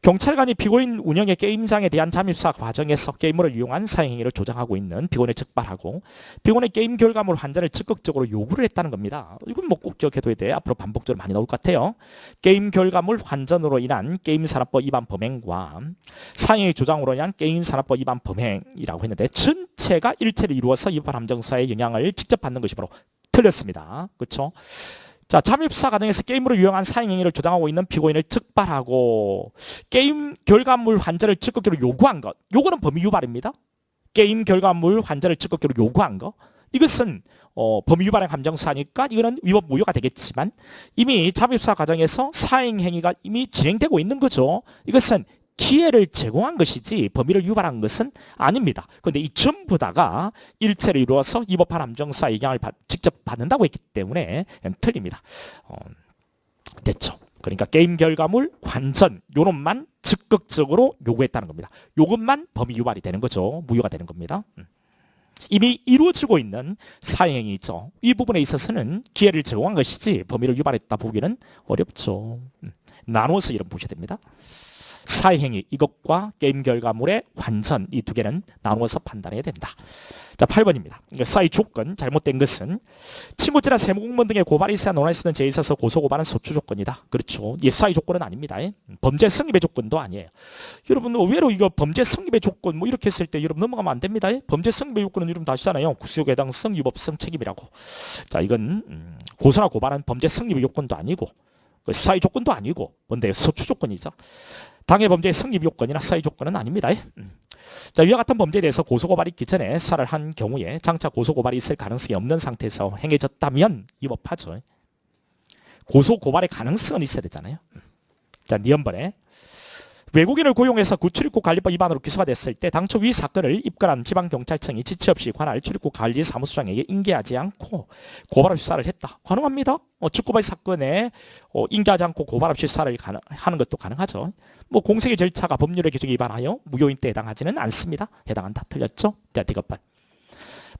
경찰관이 피고인 운영의 게임장에 대한 잠입수사 과정에서 게임을 이용한 사행위를 조장하고 있는 피고인을 적발하고 피고인의 게임 결과물 환전을 적극적으로 요구를 했다는 겁니다. 이건 뭐 꼭 기억해둬야 돼. 앞으로 반복적으로 많이 나올 것 같아요. 게임 결과물 환전으로 인한 게임산업법 위반 범행과 사행위 조장으로 인한 게임산업법 위반 범행이라고 했는데 전체가 일체를 이루어서 위법 함정사의 영향을 직접 받는 것이 바로 틀렸습니다. 그렇죠? 자, 잠입수사 과정에서 게임으로 유용한 사행행위를 조장하고 있는 피고인을 적발하고 게임 결과물 환전을 적극적으로 요구한 것. 요거는 범위 유발입니다. 게임 결과물 환전을 적극적으로 요구한 것. 이것은 범위 유발의 함정사니까 이거는 위법 무효가 되겠지만 이미 잠입수사 과정에서 사행행위가 이미 진행되고 있는 거죠. 이것은 기회를 제공한 것이지 범위를 유발한 것은 아닙니다. 그런데 이 전부 다가 일체를 이루어서 위법한 함정사의 영향을 직접 받는다고 했기 때문에 틀립니다. 됐죠. 그러니까 게임 결과물 환전 요놈만 적극적으로 요구했다는 겁니다. 요것만 범위 유발이 되는 거죠. 무효가 되는 겁니다. 이미 이루어지고 있는 사행행위 있죠. 이 부분에 있어서는 기회를 제공한 것이지 범위를 유발했다 보기는 어렵죠. 나눠서 이런 보셔야 됩니다. 사행위 이것과 게임 결과물의 환전 이 두 개는 나누어서 판단해야 된다. 자, 8번입니다. 사의 조건 잘못된 것은 친고죄나 세무공무원 등의 고발이 있어야 논할 수 있는 죄에 있어서 고소고발은 소추 조건이다. 그렇죠. 이 사의 조건은 아닙니다. 범죄 성립의 조건도 아니에요. 여러분 의외로 이거 범죄 성립의 조건 뭐 이렇게 했을 때 여러분 넘어가면 안 됩니다. 범죄 성립의 조건은 여러분 다 아시잖아요. 구속 해당성, 위법성, 책임이라고. 자, 이건 고소나 고발은 범죄 성립의 조건도 아니고 사의 조건도 아니고 뭔데 소추 조건이죠. 당해 범죄의 성립 요건이나 사의 조건은 아닙니다. 자, 이와 같은 범죄에 대해서 고소고발이 있기 전에 수사를 한 경우에 장차 고소고발이 있을 가능성이 없는 상태에서 행해졌다면 위법하죠. 고소고발의 가능성은 있어야 되잖아요. 자, 니은번에 외국인을 고용해서 구출입국 관리법 위반으로 기소가 됐을 때 당초 위 사건을 입건한 지방경찰청이 지체 없이 관할 출입국 관리 사무소장에게 인계하지 않고 고발 없이 수사를 했다. 가능합니다. 축구발 사건에 인계하지 않고 고발 없이 수사를 하는 것도 가능하죠. 뭐 공세의 절차가 법률의 규정에 위반하여 무효인 때 해당하지는 않습니다. 해당한다. 틀렸죠? 자, 디귿번.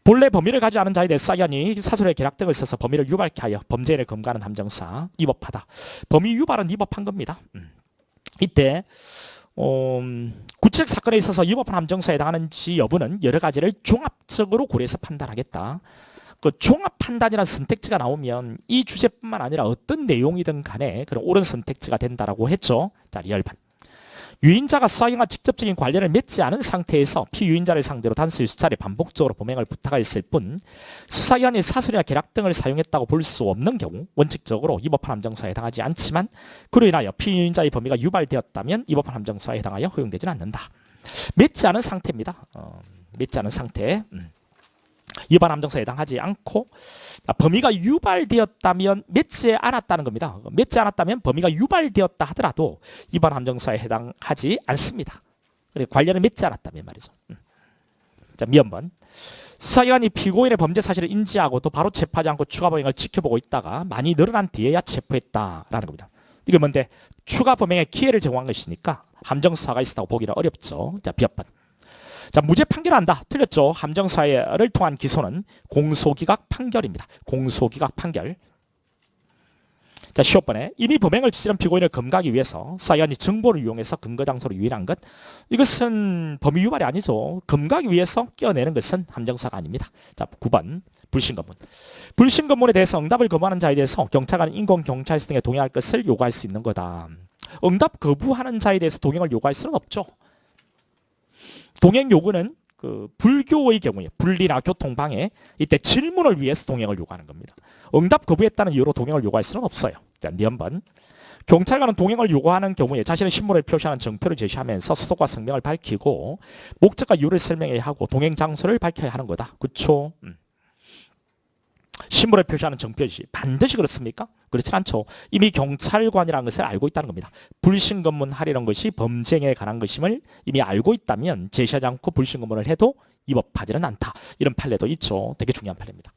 본래 범위를 가지 않은 자에 대해 수사기관이 사설의 계략 등을 써서 범위를 유발케 하여 범죄를 검거하는 함정사 위법하다. 범위 유발은 위법한 겁니다. 이때 구체적 사건에 있어서 위법한 함정사에 해당하는지 여부는 여러 가지를 종합적으로 고려해서 판단하겠다. 그 종합 판단이라는 선택지가 나오면 이 주제뿐만 아니라 어떤 내용이든 간에 그런 옳은 선택지가 된다라고 했죠. 자, 리얼반. 유인자가 수사기관과 직접적인 관련을 맺지 않은 상태에서 피유인자를 상대로 단수 수차례 반복적으로 범행을 부탁했을 뿐 수사기관이 사설이나 계략 등을 사용했다고 볼 수 없는 경우 원칙적으로 위법한 함정사에 해당하지 않지만 그로 인하여 피유인자의 범위가 유발되었다면 위법한 함정사에 해당하여 허용되지는 않는다. 맺지 않은 상태입니다. 맺지 않은 상태. 위반 함정사에 해당하지 않고 범위가 유발되었다면 맺지 않았다는 겁니다. 맺지 않았다면 범위가 유발되었다 하더라도 위반 함정사에 해당하지 않습니다. 관련을 맺지 않았다면 말이죠. 자, 미연번. 수사기관이 피고인의 범죄 사실을 인지하고도 바로 체포하지 않고 추가 범행을 지켜보고 있다가 많이 늘어난 뒤에야 체포했다라는 겁니다. 이게 뭔데? 추가 범행에 기회를 제공한 것이니까 함정사가 있었다고 보기는 어렵죠. 자, B번. 자, 무죄 판결한다. 틀렸죠. 함정사회를 통한 기소는 공소기각 판결입니다. 공소기각 판결. 자, 15번에 이미 범행을 저지른 피고인을 검거하기 위해서 수사기관이 정보를 이용해서 근거장소로 유인한 것. 이것은 범위 유발이 아니죠. 검거하기 위해서 끼어내는 것은 함정사가 아닙니다. 자, 9번 불신검문. 불신검문에 대해서 응답을 거부하는 자에 대해서 경찰관은 인권경찰서 등에 동의할 것을 요구할 수 있는 거다. 응답 거부하는 자에 대해서 동행을 요구할 수는 없죠. 동행 요구는 그 불교의 경우에 분리나 교통방해 이때 질문을 위해서 동행을 요구하는 겁니다. 응답 거부했다는 이유로 동행을 요구할 수는 없어요. 자, B번. 경찰관은 동행을 요구하는 경우에 자신의 신분을 표시하는 정표를 제시하면서 소속과 성명을 밝히고 목적과 이유를 설명해야 하고 동행 장소를 밝혀야 하는 거다. 그렇죠? 신분을 표시하는 정표시 반드시 그렇습니까? 그렇진 않죠. 이미 경찰관이라는 것을 알고 있다는 겁니다. 불신검문하려는 것이 범죄에 관한 것임을 이미 알고 있다면 제시하지 않고 불신검문을 해도 위법하지는 않다. 이런 판례도 있죠. 되게 중요한 판례입니다.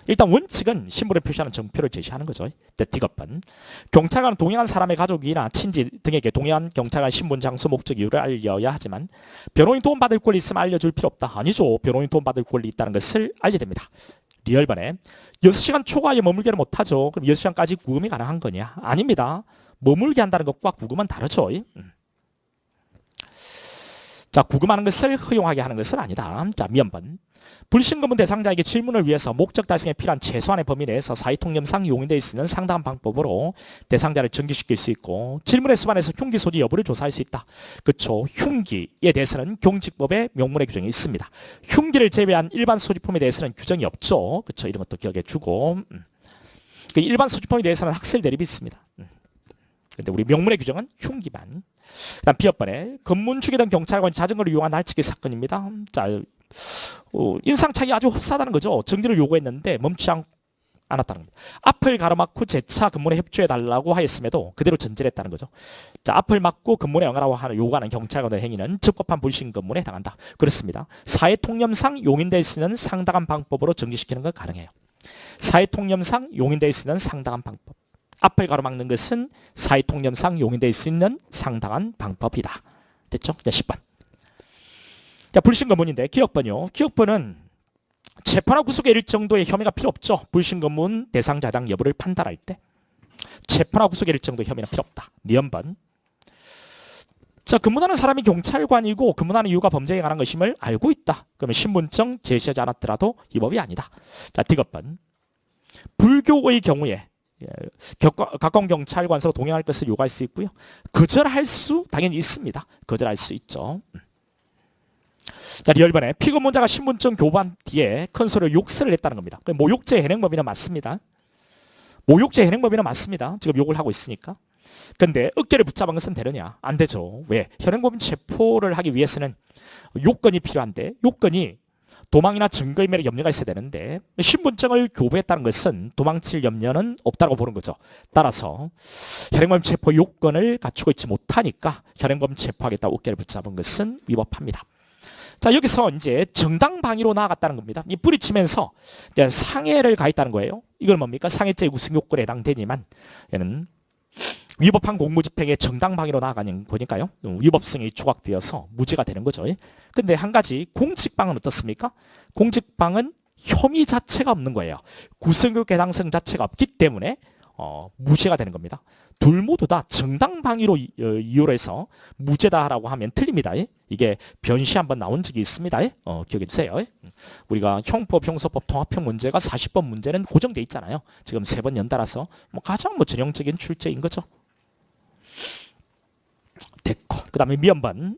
일단 원칙은 신분을 표시하는 정표를 제시하는 거죠. D번. 경찰관은 동행한 사람의 가족이나 친지 등에게 동행한 경찰관 신분, 장소, 목적, 이유를 알려야 하지만 변호인 도움받을 권리 있으면 알려줄 필요 없다. 아니죠. 변호인 도움받을 권리 있다는 것을 알려야 됩니다. 리얼번에 6시간 초과에 머물게는 못하죠. 그럼 6시간까지 구금이 가능한 거냐? 아닙니다. 머물게 한다는 것과 구금은 다르죠. 자, 구금하는 것을 허용하게 하는 것은 아니다. 자, 미연번. 불신검문 대상자에게 질문을 위해서 목적 달성에 필요한 최소한의 범위 내에서 사회통념상 용인되어 있는 상당한 방법으로 대상자를 전개시킬 수 있고 질문에 수반해서 흉기 소지 여부를 조사할 수 있다. 그렇죠. 흉기에 대해서는 경직법의 명문의 규정이 있습니다. 흉기를 제외한 일반 소지품에 대해서는 규정이 없죠. 그렇죠. 이런 것도 기억해 주고 일반 소지품에 대해서는 학설 대립이 있습니다. 근데 우리 명문의 규정은 흉기만. 그다음 B번에 검문 중이던 경찰관이 자전거를 이용한 날치기 사건입니다. 자, 인상착이 아주 흡사하다는 거죠. 정지를 요구했는데 멈추지 않았다는 겁니다. 앞을 가로막고 재차 검문에 협조해달라고 하였음에도 그대로 전진했다는 거죠. 자, 앞을 막고 검문에 응하라고 요구하는 경찰관의 행위는 적법한 불신검문에 해당한다. 그렇습니다. 사회통념상 용인될 수 있는 상당한 방법으로 정지시키는 건 가능해요. 사회통념상 용인될 수 있는 상당한 방법. 앞을 가로막는 것은 사회통념상 용인될 수 있는 상당한 방법이다. 됐죠? 자, 10번. 자, 불신검문인데 기억번요. 기억번은 재판하고 구속에 이를 정도의 혐의가 필요 없죠. 불신검문 대상자 해당 여부를 판단할 때 재판하고 구속에 이를 정도의 혐의는 필요 없다. 미연번. 자, 근무하는 사람이 경찰관이고 근무하는 이유가 범죄에 관한 것임을 알고 있다. 그러면 신분증 제시하지 않았더라도 위법이 아니다. 자, D번. 불교의 경우에 가까운 경찰관서로 동행할 것을 요구할 수 있고요. 거절할 수 당연히 있습니다. 거절할 수 있죠. 자, 리얼번에 피고문자가 신분증 교부한 뒤에 큰 소리로 욕설을 했다는 겁니다. 모욕죄 현행범위는 맞습니다. 모욕죄 현행범위는 맞습니다. 지금 욕을 하고 있으니까. 근데 어깨를 붙잡은 것은 되느냐? 안 되죠. 왜? 현행범인 체포를 하기 위해서는 요건이 필요한데 요건이 도망이나 증거인멸의 염려가 있어야 되는데 신분증을 교부했다는 것은 도망칠 염려는 없다고 보는 거죠. 따라서 현행범 체포 요건을 갖추고 있지 못하니까 현행범 체포하겠다고 어깨를 붙잡은 것은 위법합니다. 자, 여기서 이제 정당방위로 나아갔다는 겁니다. 이 뿌리치면서 이제 상해를 가했다는 거예요. 이걸 뭡니까? 상해죄 우승 요건에 해당되지만 얘는 위법한 공무집행에 정당방위로 나아가는 거니까요. 위법성이 조각되어서 무죄가 되는 거죠. 근데 한 가지 공직방은 어떻습니까? 공직방은 혐의 자체가 없는 거예요. 구성교육 해당성 자체가 없기 때문에 무죄가 되는 겁니다. 둘 모두 다 정당방위로 이유로 해서 무죄다라고 하면 틀립니다. 이게 변시 한번 나온 적이 있습니다. 기억해 주세요. 우리가 형법, 형소법, 통합형 문제가 40번 문제는 고정돼 있잖아요. 지금 3번 연달아서 가장 전형적인 출제인 거죠. 됐고, 그 다음에 미연번.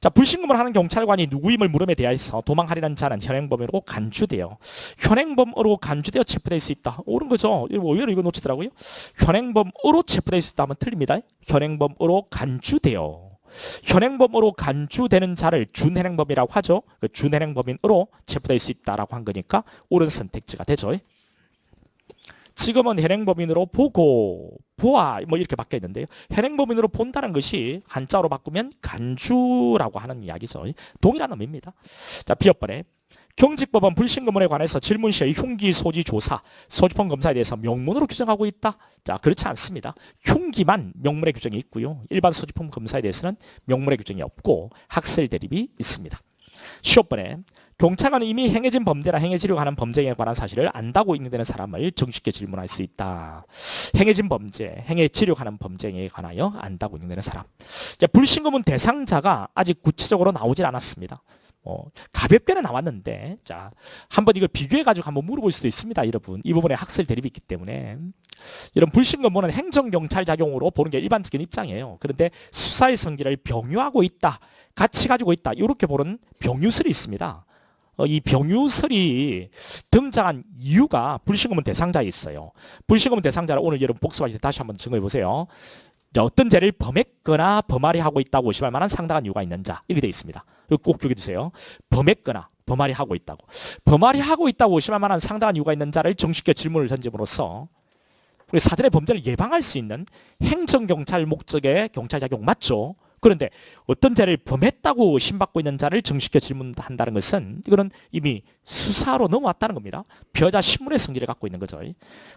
자, 불신검을 하는 경찰관이 누구임을 물음에 대하여서 도망하려는 자는 현행범으로 간주되어 현행범으로 간주되어 체포될 수 있다. 옳은 거죠. 의외로 이거 놓치더라고요. 현행범으로 체포될 수 있다 하면 틀립니다. 현행범으로 간주되어 현행범으로 간주되는 자를 준현행범이라고 하죠. 그 준현행범인으로 체포될 수 있다라고 한 거니까 옳은 선택지가 되죠. 지금은 현행범인으로 보고 보아 뭐 이렇게 바뀌어 있는데요. 현행범인으로 본다는 것이 한자로 바꾸면 간주라고 하는 이야기죠. 동일한 의미입니다. 자, B번에 경직법은 불신검문에 관해서 질문 시의 흉기 소지 조사, 소지품 검사에 대해서 명문으로 규정하고 있다. 자, 그렇지 않습니다. 흉기만 명문의 규정이 있고요. 일반 소지품 검사에 대해서는 명문의 규정이 없고 학설 대립이 있습니다. 15번에 경찰관은 이미 행해진 범죄나 행해지려고 하는 범죄에 관한 사실을 안다고 인정되는 사람을 정식에 질문할 수 있다. 행해진 범죄, 행해지려고 하는 범죄에 관하여 안다고 인정되는 사람. 불신검문 대상자가 아직 구체적으로 나오질 않았습니다. 가볍게는 나왔는데, 자, 한번 이걸 비교해가지고 한번 물어볼 수도 있습니다, 여러분. 이 부분에 학설 대립이 있기 때문에. 이런 불신검문은 행정경찰 작용으로 보는 게 일반적인 입장이에요. 그런데 수사의 성질을 병유하고 있다, 같이 가지고 있다, 이렇게 보는 병유설이 있습니다. 이 병유설이 등장한 이유가 불신검문 대상자에 있어요. 불신검문 대상자를 오늘 여러분 복습할 때 다시 한번 증거해 보세요. 어떤 죄를 범했거나 범하리 하고 있다고 의심할 만한 상당한 이유가 있는 자, 이렇게 되어 있습니다. 이거 꼭 기억해 두세요. 범했거나 범하리 하고 있다고. 범하리 하고 있다고 의심할 만한 상당한 이유가 있는 자를 정식의 질문을 던짐으로써 우리 사전의 범죄를 예방할 수 있는 행정경찰 목적의 경찰 작용 맞죠? 그런데 어떤 죄를 범했다고 의심받고 있는 자를 정식에 질문한다는 것은 이거는 이미 수사로 넘어왔다는 겁니다. 피해자 신문의 성질을 갖고 있는 거죠.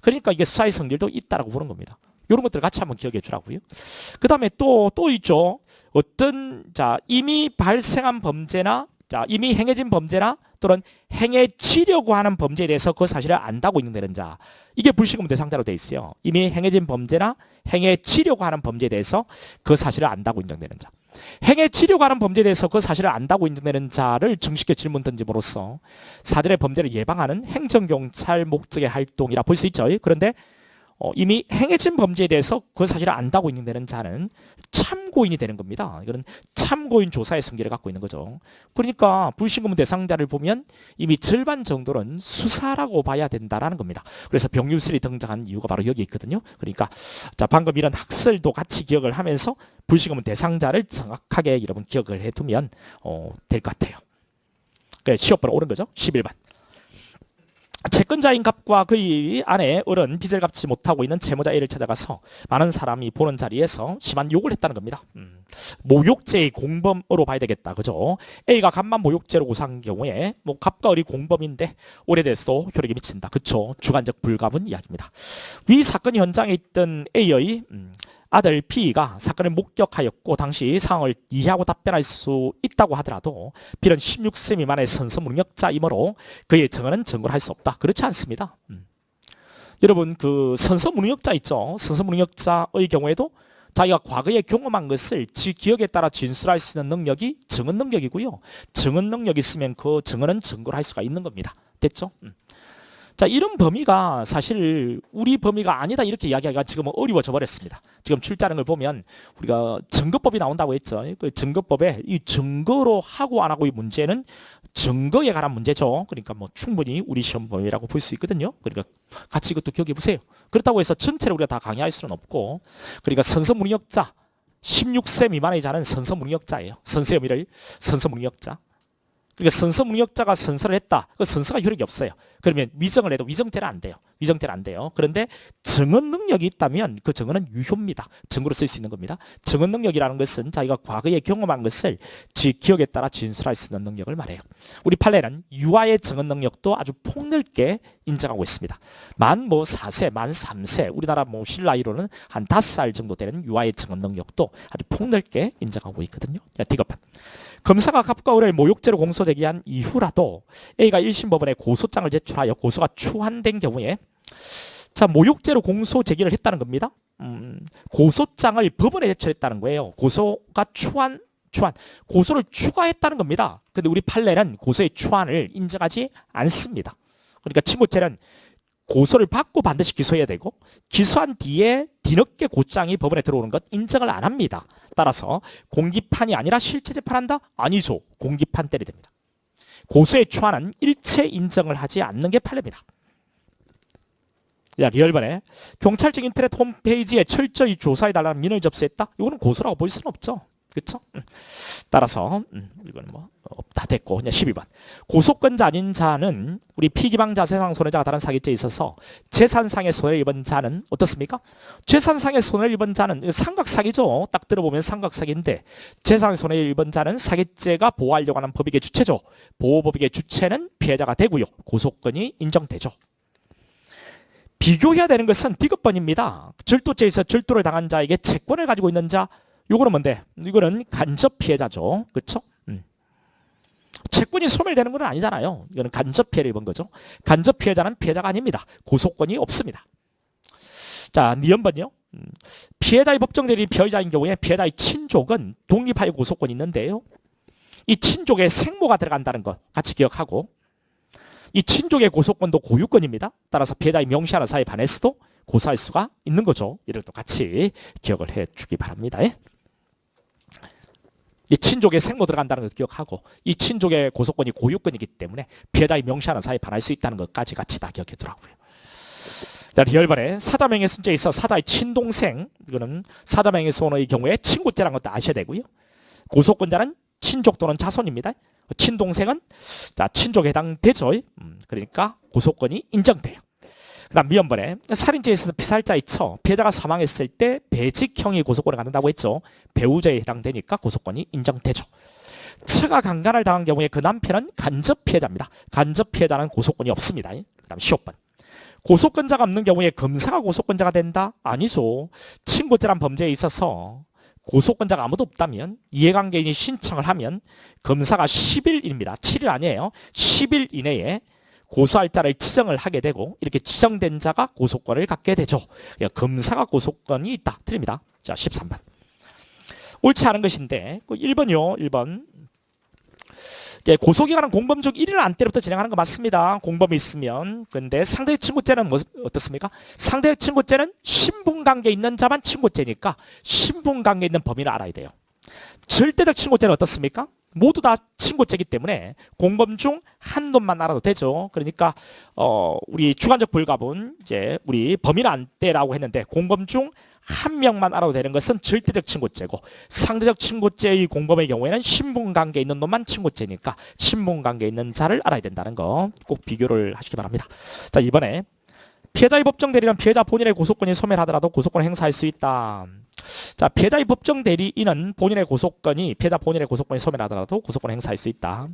그러니까 이게 수사의 성질도 있다라고 보는 겁니다. 이런 것들 같이 한번 기억해 주라고요. 그 다음에 또 있죠. 어떤 이미 발생한 범죄나 이미 행해진 범죄나 또는 행해지려고 하는 범죄에 대해서 그 사실을 안다고 인정되는 자, 이게 불신검문 대상자로 되어 있어요. 이미 행해진 범죄나 행해지려고 하는 범죄에 대해서 그 사실을 안다고 인정되는 자, 행해지려고 하는 범죄에 대해서 그 사실을 안다고 인정되는 자를 정식의 질문 던짐으로써 사전의 범죄를 예방하는 행정경찰 목적의 활동이라 볼 수 있죠. 그런데 이미 행해진 범죄에 대해서 그 사실을 안다고 인정되는 자는 참고인이 되는 겁니다. 이거는 참고인 조사의 성질을 갖고 있는 거죠. 그러니까 불신검문 대상자를 보면 이미 절반 정도는 수사라고 봐야 된다는 겁니다. 그래서 병유설이 등장한 이유가 바로 여기 있거든요. 그러니까 방금 이런 학설도 같이 기억을 하면서 불신검문 대상자를 정확하게 여러분 기억을 해두면 될 것 같아요. 시험번호 옳은 거죠. 11번. 채권자인 갑과 그의 아내 을은 빚을 갚지 못하고 있는 채무자 A를 찾아가서 많은 사람이 보는 자리에서 심한 욕을 했다는 겁니다. 모욕죄의 공범으로 봐야 되겠다, 그죠? A가 갑만 모욕죄로 고소한 경우에 갑과 을이 공범인데 오래돼서도 효력이 미친다, 그쵸? 주관적 불가분 이야기입니다. 위 사건 현장에 있던 A의 아들 B가 사건을 목격하였고 당시 상황을 이해하고 답변할 수 있다고 하더라도 B는 16세 미만의 선서무능력자이므로 그의 증언은 증거를 할 수 없다. 그렇지 않습니다. 여러분 그 선서무능력자 있죠. 선서무능력자의 경우에도 자기가 과거에 경험한 것을 지 기억에 따라 진술할 수 있는 능력이 증언 능력이고요. 증언 능력이 있으면 그 증언은 증거를 할 수가 있는 겁니다. 됐죠? 자, 이런 범위가 사실 우리 범위가 아니다 이렇게 이야기하기가 지금은 어려워져 버렸습니다. 지금 출제하는 걸 보면 우리가 증거법이 나온다고 했죠. 그 증거법에 이 증거로 하고 안 하고의 문제는 증거에 관한 문제죠. 그러니까 충분히 우리 시험 범위라고 볼 수 있거든요. 그러니까 같이 이것도 기억해 보세요. 그렇다고 해서 전체를 우리가 다 강의할 수는 없고, 그러니까 선서무능력자 16세 미만의 자는 선서무능력자예요. 선서의 의미를 선서무능력자. 그러니까 선서무능력자가 선서를 했다. 그 선서가 효력이 없어요. 그러면 위정을 해도 위정죄는 안 돼요. 위정죄는 안 돼요. 그런데 증언 능력이 있다면 그 증언은 유효입니다. 증거로 쓸 수 있는 겁니다. 증언 능력이라는 것은 자기가 과거에 경험한 것을 지 기억에 따라 진술할 수 있는 능력을 말해요. 우리 판례는 유아의 증언 능력도 아주 폭넓게 인정하고 있습니다. 만 4세, 만 3세, 우리나라 실나이로는 한 5살 정도 되는 유아의 증언 능력도 아주 폭넓게 인정하고 있거든요. 디귿판. 검사가 갑과 을을 모욕죄로 공소제기한 이후라도 A가 1심 법원에 고소장을 제출하여 고소가 추한된 경우에 모욕죄로 공소 제기를 했다는 겁니다. 고소장을 법원에 제출했다는 거예요. 고소가 추한 고소를 추가했다는 겁니다. 근데 우리 판례는 고소의 추한을 인정하지 않습니다. 그러니까 친고죄는 고소를 받고 반드시 기소해야 되고 기소한 뒤에 뒤늦게 고장이 법원에 들어오는 것 인정을 안 합니다. 따라서 공기판이 아니라 실체 재판한다? 아니죠. 공기판 때려야 됩니다. 고소의 초안은 일체 인정을 하지 않는 게 판례입니다. 야, 리얼번에 경찰청 인터넷 홈페이지에 철저히 조사해달라는 민원을 접수했다? 이거는 고소라고 볼 수는 없죠. 그렇죠? 따라서 이거는 뭐 다 됐고 그냥 12번 고소권자 아닌 자는 우리 피기방자 재산 손해자가 다른 사기죄에 있어서 재산상의 손해를 입은 자는 어떻습니까? 재산상의 손해를 입은 자는 삼각사기죠. 딱 들어보면 삼각사기인데 재산상의 손해를 입은 자는 사기죄가 보호하려고 하는 법익의 주체죠. 보호법익의 주체는 피해자가 되고요. 고소권이 인정되죠. 비교해야 되는 것은 비급번입니다. 절도죄에서 절도를 당한 자에게 채권을 가지고 있는 자, 요거는 뭔데? 이거는 간접 피해자죠. 그렇죠? 채권이 소멸되는 건 아니잖아요. 이거는 간접 피해를 입은 거죠. 간접 피해자는 피해자가 아닙니다. 고소권이 없습니다. 자, 니은번요. 피해자의 법정 대리 피해자인 경우에 피해자의 친족은 독립하여 고소권이 있는데요. 이 친족에 생모가 들어간다는 것 같이 기억하고 이 친족의 고소권도 고유권입니다. 따라서 피해자의 명시하는 사에 반해서도 고소할 수가 있는 거죠. 이를 또 같이 기억을 해주기 바랍니다. 이 친족의 생모 들어간다는 걸 기억하고 이 친족의 고소권이 고유권이기 때문에 피해자의 명시하는 사에 반할 수 있다는 것까지 같이 다 기억해 두라고요. 리얼번에 사자명예훼손죄에 있어 사자의 친동생, 이거는 사자명예훼손의 경우에 친구죄라는 것도 아셔야 되고요. 고소권자는 친족 또는 자손입니다. 친동생은 자 친족에 해당되죠. 그러니까 고소권이 인정돼요. 그 다음 미연번에 살인죄에 있어서 피살자의 처, 피해자가 사망했을 때 배직형이 고소권을 갖는다고 했죠. 배우자에 해당되니까 고소권이 인정되죠. 처가 강간을 당한 경우에 그 남편은 간접 피해자입니다. 간접 피해자는 고소권이 없습니다. 그 다음 15번. 고소권자가 없는 경우에 검사가 고소권자가 된다? 아니죠. 친고죄란 범죄에 있어서 고소권자가 아무도 없다면 이해관계인이 신청을 하면 검사가 10일입니다. 7일 아니에요. 10일 이내에 고소할 자를 지정을 하게 되고 이렇게 지정된 자가 고소권을 갖게 되죠. 검사가 고소권이 있다. 틀립니다. 자, 13번. 옳지 않은 것인데 1번이요. 1번. 고소기간은 공범 중 1일 안때부터 진행하는 거 맞습니다. 공범이 있으면. 근데 상대적 친고죄는 어떻습니까? 상대적 친고죄는 신분관계 있는 자만 친고죄니까 신분관계 있는 범인을 알아야 돼요. 절대적 친고죄는 어떻습니까? 모두 다 친고죄이기 때문에 공범 중 한 놈만 알아도 되죠. 그러니까 우리 주관적 불가분 이제 우리 범인 안때라고 했는데 공범 중 한 명만 알아도 되는 것은 절대적 친고죄고 상대적 친고죄의 공범의 경우에는 신분관계 있는 놈만 친고죄니까 신분관계 있는 자를 알아야 된다는 거 꼭 비교를 하시기 바랍니다. 자, 이번에 피해자의 법정 대리는 피해자 본인의 고소권이 소멸하더라도 고소권을 행사할 수 있다. 자, 피해자의 법정 대리인은 본인의 고소권이 피해자 본인의 고소권이 소멸하더라도 고소권을 행사할 수 있다.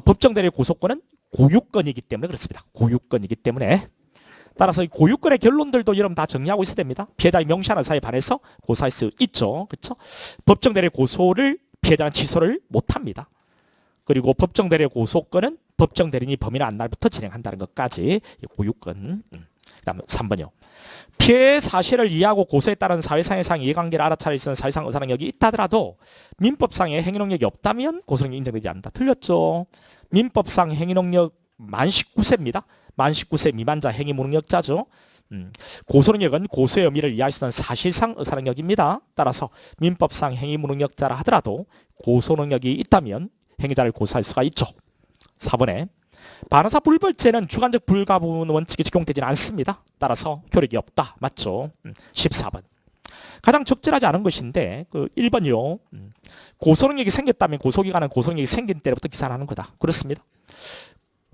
법정 대리의 고소권은 고유권이기 때문에 그렇습니다. 고유권이기 때문에 따라서 이 고유권의 결론들도 여러분 다 정리하고 있어야 됩니다. 피해자의 명시하는 사에 반해서 고소할 수 있죠. 그렇죠? 법정 대리 고소를 피해자는 취소를 못합니다. 그리고 법정 대리 고소권은 법정 대리인이 범인 안 날부터 진행한다는 것까지 고유권. 그다음 3번이요. 피해의 사실을 이해하고 고소에 따른 사회상의상 이해관계를 알아차릴 수 있는 사회상 의사능력이 있다 하더라도 민법상의 행위능력이 없다면 고소능력이 인정되지 않는다. 틀렸죠. 민법상 행위능력 만 19세입니다. 만 19세 미만자 행위 무능력자죠. 고소능력은 고소의 의미를 이해할 수 있는 사실상 의사능력입니다. 따라서 민법상 행위 무능력자라 하더라도 고소능력이 있다면 행위자를 고소할 수가 있죠. 4번에 반의사 불벌죄는 주관적 불가분 원칙이 적용되지는 않습니다. 따라서 효력이 없다. 맞죠? 14번. 가장 적절하지 않은 것인데 1번이요. 고소능력이 생겼다면 고소기간은 고소능력이 생긴 때부터 기산하는 거다. 그렇습니다.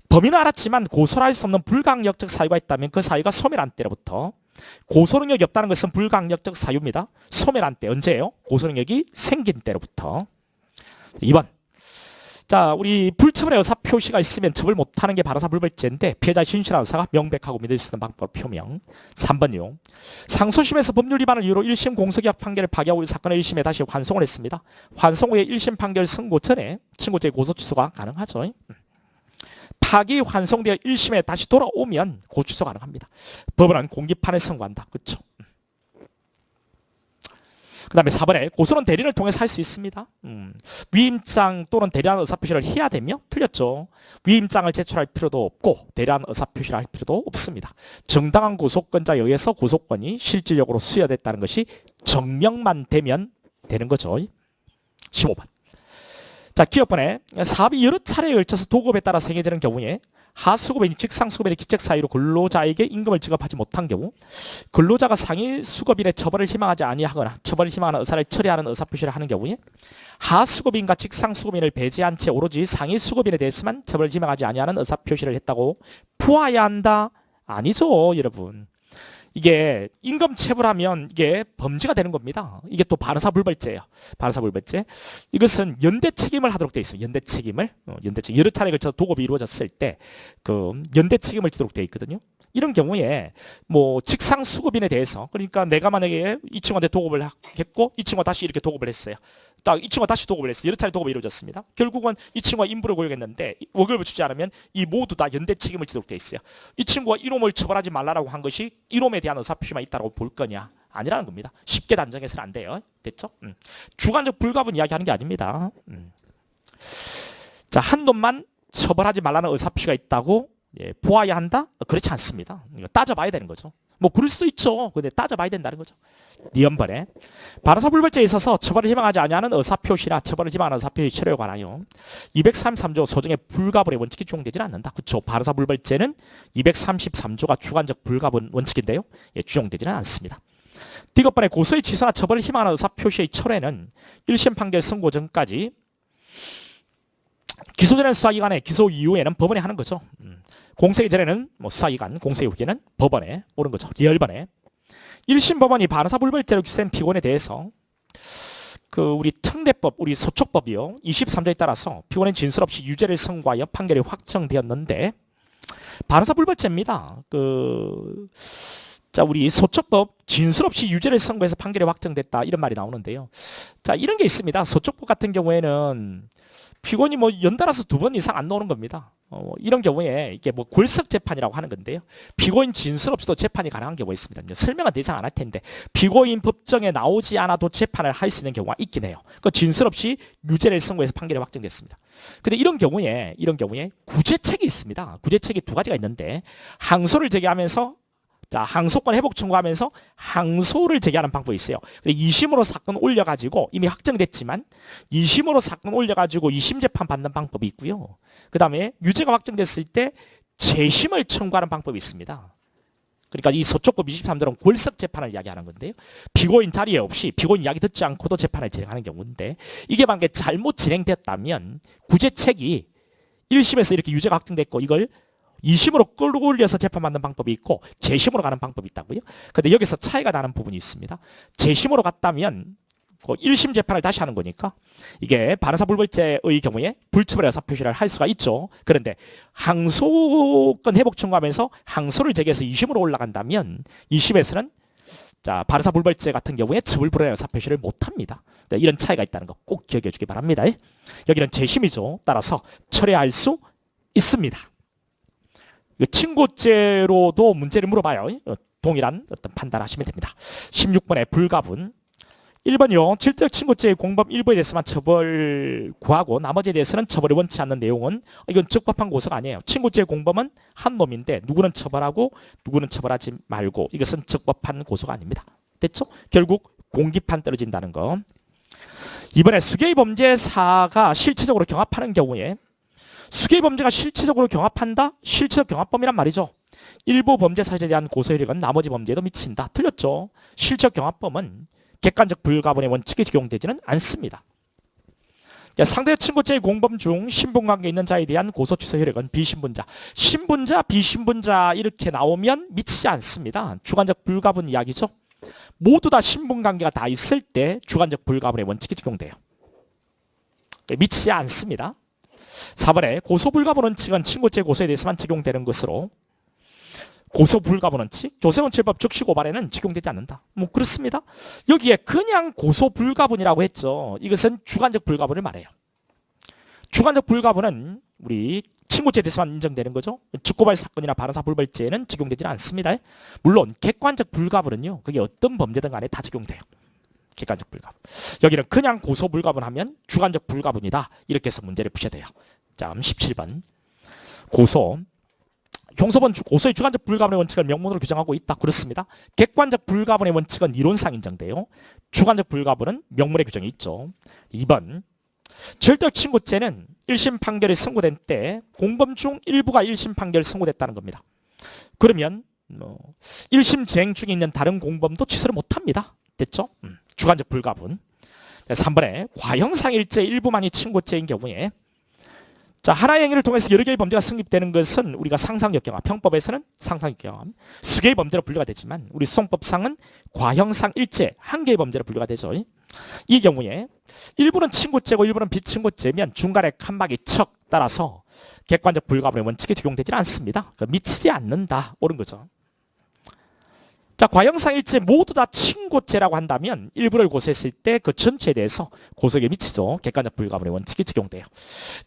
범인은 알았지만 고소를 할 수 없는 불강력적 사유가 있다면 그 사유가 소멸한 때로부터 고소능력이 없다는 것은 불강력적 사유입니다. 소멸한 때 언제예요? 고소능력이 생긴 때로부터. 2번. 자, 우리 불처벌의 의사 표시가 있으면 처벌 못하는 게 반의사 불벌죄인데 피해자의 진실한 의사가 명백하고 믿을 수 있는 방법 표명. 3번요. 상소심에서 법률 위반을 이유로 1심 공소기각 판결을 파기하고 사건의 1심에 다시 환송을 했습니다. 환송 후에 1심 판결 선고 전에 친고죄 고소 취소가 가능하죠. 파기 환송되어 1심에 다시 돌아오면 고소 취소 가능합니다. 법원은 공기판에 선고한다. 그렇죠? 그 다음에 4번에 고소는 대리인을 통해서 할 수 있습니다. 위임장 또는 대리한 의사표시를 해야 되며 틀렸죠. 위임장을 제출할 필요도 없고 대리한 의사표시를 할 필요도 없습니다. 정당한 고소권자에 의해서 고소권이 실질적으로 수여됐다는 것이 증명만 되면 되는 거죠. 15번. 자, 기업번에 사업이 여러 차례에 걸쳐서 도급에 따라 생겨지는 경우에 하수급인 직상수급인의 기책 사유로 근로자에게 임금을 지급하지 못한 경우 근로자가 상위 수급인의 처벌을 희망하지 아니하거나 처벌을 희망하는 의사를 처리하는 의사표시를 하는 경우에 하수급인과 직상수급인을 배제한 채 오로지 상위 수급인에 대해서만 처벌을 희망하지 아니하는 의사표시를 했다고 보아야 한다? 아니죠, 여러분. 이게 임금 체불하면 이게 범죄가 되는 겁니다. 이게 또 반사불벌죄예요. 반사불벌죄. 이것은 연대 책임을 하도록 돼 있어요. 연대 책임을. 여러 차례 걸쳐서 도급이 이루어졌을 때 그 연대 책임을 지도록 돼 있거든요. 이런 경우에 뭐 직상 수급인에 대해서 그러니까 내가 만약에 이 친구한테 도급을 했고 이 친구가 다시 이렇게 도급을 했어요. 딱 이 친구가 다시 도급을 했어요. 여러 차례 도급이 이루어졌습니다. 결국은 이 친구가 인부를 고용했는데 월급을 주지 않으면 이 모두 다 연대 책임을 지도록 돼 있어요. 이 친구가 이놈을 처벌하지 말라라고 한 것이 이놈에 대한 의사표시만 있다고 볼 거냐? 아니라는 겁니다. 쉽게 단정해서는 안 돼요. 됐죠? 주관적 불가분 이야기하는 게 아닙니다. 자, 한 놈만 처벌하지 말라는 의사표시가 있다고 보아야 한다? 그렇지 않습니다. 이거 따져봐야 되는 거죠. 뭐 그럴 수도 있죠. 근데 따져봐야 된다는 거죠. 니엄번에 반사불벌죄에 있어서 처벌을 희망하지 아니하는 의사표시나 처벌을 희망하는 의사표시 처리에 관하여 233조 소정의 불가분의 원칙이 적용되지는 않는다. 그렇죠. 반사불벌죄는 233조가 주관적 불가분 원칙인데요. 적용되지는 않습니다. 디귿번에 고소의 취소나 처벌을 희망하는 의사표시의 철회는 1심 판결 선고 전까지 기소 전에 수사기관에 기소 이후에는 법원에 하는 거죠. 공소기 전에는 뭐 수사기관, 공소 이후에는 법원에 오는 거죠. 리얼번에 1심 법원이 반사불벌죄로 기소된 피고인에 대해서 그 우리 청대법, 우리 소촉법이요 23조에 따라서 피고인 진술 없이 유죄를 선고하여 판결이 확정되었는데 반사불벌죄입니다. 자, 우리 소촉법 진술 없이 유죄를 선고해서 판결이 확정됐다 이런 말이 나오는데요. 자, 이런 게 있습니다. 소촉법 같은 경우에는 피고인이 뭐 연달아서 2번 이상 안 나오는 겁니다. 이런 경우에 이게 뭐 골석 재판이라고 하는 건데요. 피고인 진술 없이도 재판이 가능한 경우가 있습니다. 설명은 더 이상 안 할 텐데 피고인 법정에 나오지 않아도 재판을 할 수 있는 경우가 있긴 해요. 그 진술 없이 유죄를 선고해서 판결이 확정됐습니다. 근데 이런 경우에 구제책이 있습니다. 구제책이 2가지가 있는데 항소를 제기하면서 자, 항소권 회복 청구하면서 항소를 제기하는 방법이 있어요. 2심으로 사건 올려가지고 이미 확정됐지만 2심으로 사건 올려가지고 2심 재판 받는 방법이 있고요. 그 다음에 유죄가 확정됐을 때 재심을 청구하는 방법이 있습니다. 그러니까 이 소촉법 23조는 골석 재판을 이야기하는 건데요. 피고인 자리에 없이 피고인 이야기 듣지 않고도 재판을 진행하는 경우인데 이게 만약에 잘못 진행됐다면 구제책이 1심에서 이렇게 유죄가 확정됐고 이걸 2심으로 끌고 올려서 재판받는 방법이 있고 재심으로 가는 방법이 있다고요. 근데 여기서 차이가 나는 부분이 있습니다. 재심으로 갔다면 1심 재판을 다시 하는 거니까 이게 반사불벌죄의 경우에 불처벌 의사표시를 할 수가 있죠. 그런데 항소권 회복 청구하면서 항소를 제기해서 2심으로 올라간다면 2심에서는 자, 반사불벌죄 같은 경우에 처벌 의사표시를 못합니다. 이런 차이가 있다는 거 꼭 기억해 주기 바랍니다. 여기는 재심이죠. 따라서 철회할 수 있습니다. 친고죄로도 문제를 물어봐요. 동일한 어떤 판단하시면 됩니다. 16번에 불가분. 1번이요. 질적 친고죄의 공범 일부에 대해서만 처벌 구하고 나머지에 대해서는 처벌을 원치 않는 내용은 이건 적법한 고소가 아니에요. 친고죄의 공범은 한 놈인데 누구는 처벌하고 누구는 처벌하지 말고 이것은 적법한 고소가 아닙니다. 됐죠? 결국 공기판 떨어진다는 거. 이번에 수개의 범죄사가 실체적으로 경합하는 경우에 수개의 범죄가 실체적으로 경합한다? 실체적 경합범이란 말이죠. 일부 범죄 사실에 대한 고소 효력은 나머지 범죄에도 미친다. 틀렸죠. 실체적 경합범은 객관적 불가분의 원칙이 적용되지는 않습니다. 상대 친고죄의 공범 중 신분관계 있는 자에 대한 고소 취소 효력은 비신분자, 신분자, 비신분자 이렇게 나오면 미치지 않습니다. 주관적 불가분 이야기죠. 모두 다 신분관계가 다 있을 때 주관적 불가분의 원칙이 적용돼요. 미치지 않습니다. 4번에 고소불가분 원칙은 친고죄 고소에 대해서만 적용되는 것으로 고소불가분 원칙, 조세원칙법 즉시 고발에는 적용되지 않는다. 뭐 그렇습니다. 여기에 그냥 고소불가분이라고 했죠. 이것은 주관적 불가분을 말해요. 주관적 불가분은 우리 친고죄에 대해서만 인정되는 거죠. 직고발 사건이나 발언사불벌죄에는 적용되지 않습니다. 물론 객관적 불가분은요. 그게 어떤 범죄든 간에 다 적용돼요. 객관적 불가분. 여기는 그냥 고소 불가분하면 주관적 불가분이다. 이렇게 해서 문제를 푸셔야 돼요. 자, 17번. 고소. 형소본 고소의 주관적 불가분의 원칙을 명문으로 규정하고 있다. 그렇습니다. 객관적 불가분의 원칙은 이론상 인정돼요. 주관적 불가분은 명문의 규정이 있죠. 2번. 절대적 친고죄는 1심 판결이 선고된 때 공범 중 일부가 1심 판결 선고됐다는 겁니다. 그러면 1심 재행 중에 있는 다른 공범도 취소를 못합니다. 됐죠? 주관적 불가분. 3번에 과형상일죄 일부만이 친고죄인 경우에 자, 하나의 행위를 통해서 여러 개의 범죄가 성립되는 것은 우리가 상상역경함, 형법에서는 상상역경함, 수개의 범죄로 분류가 되지만 우리 소송법상은 과형상일죄 한 개의 범죄로 분류가 되죠. 이 경우에 일부는 친고죄고 일부는 비친고죄면 중간에 칸막이 척 따라서 객관적 불가분의 원칙이 적용되지 않습니다. 미치지 않는다. 옳은 거죠. 자, 과형상일죄 모두 다 친고죄라고 한다면 일부를 고소했을 때 그 전체에 대해서 고소에 미치죠. 객관적 불가분의 원칙이 적용돼요.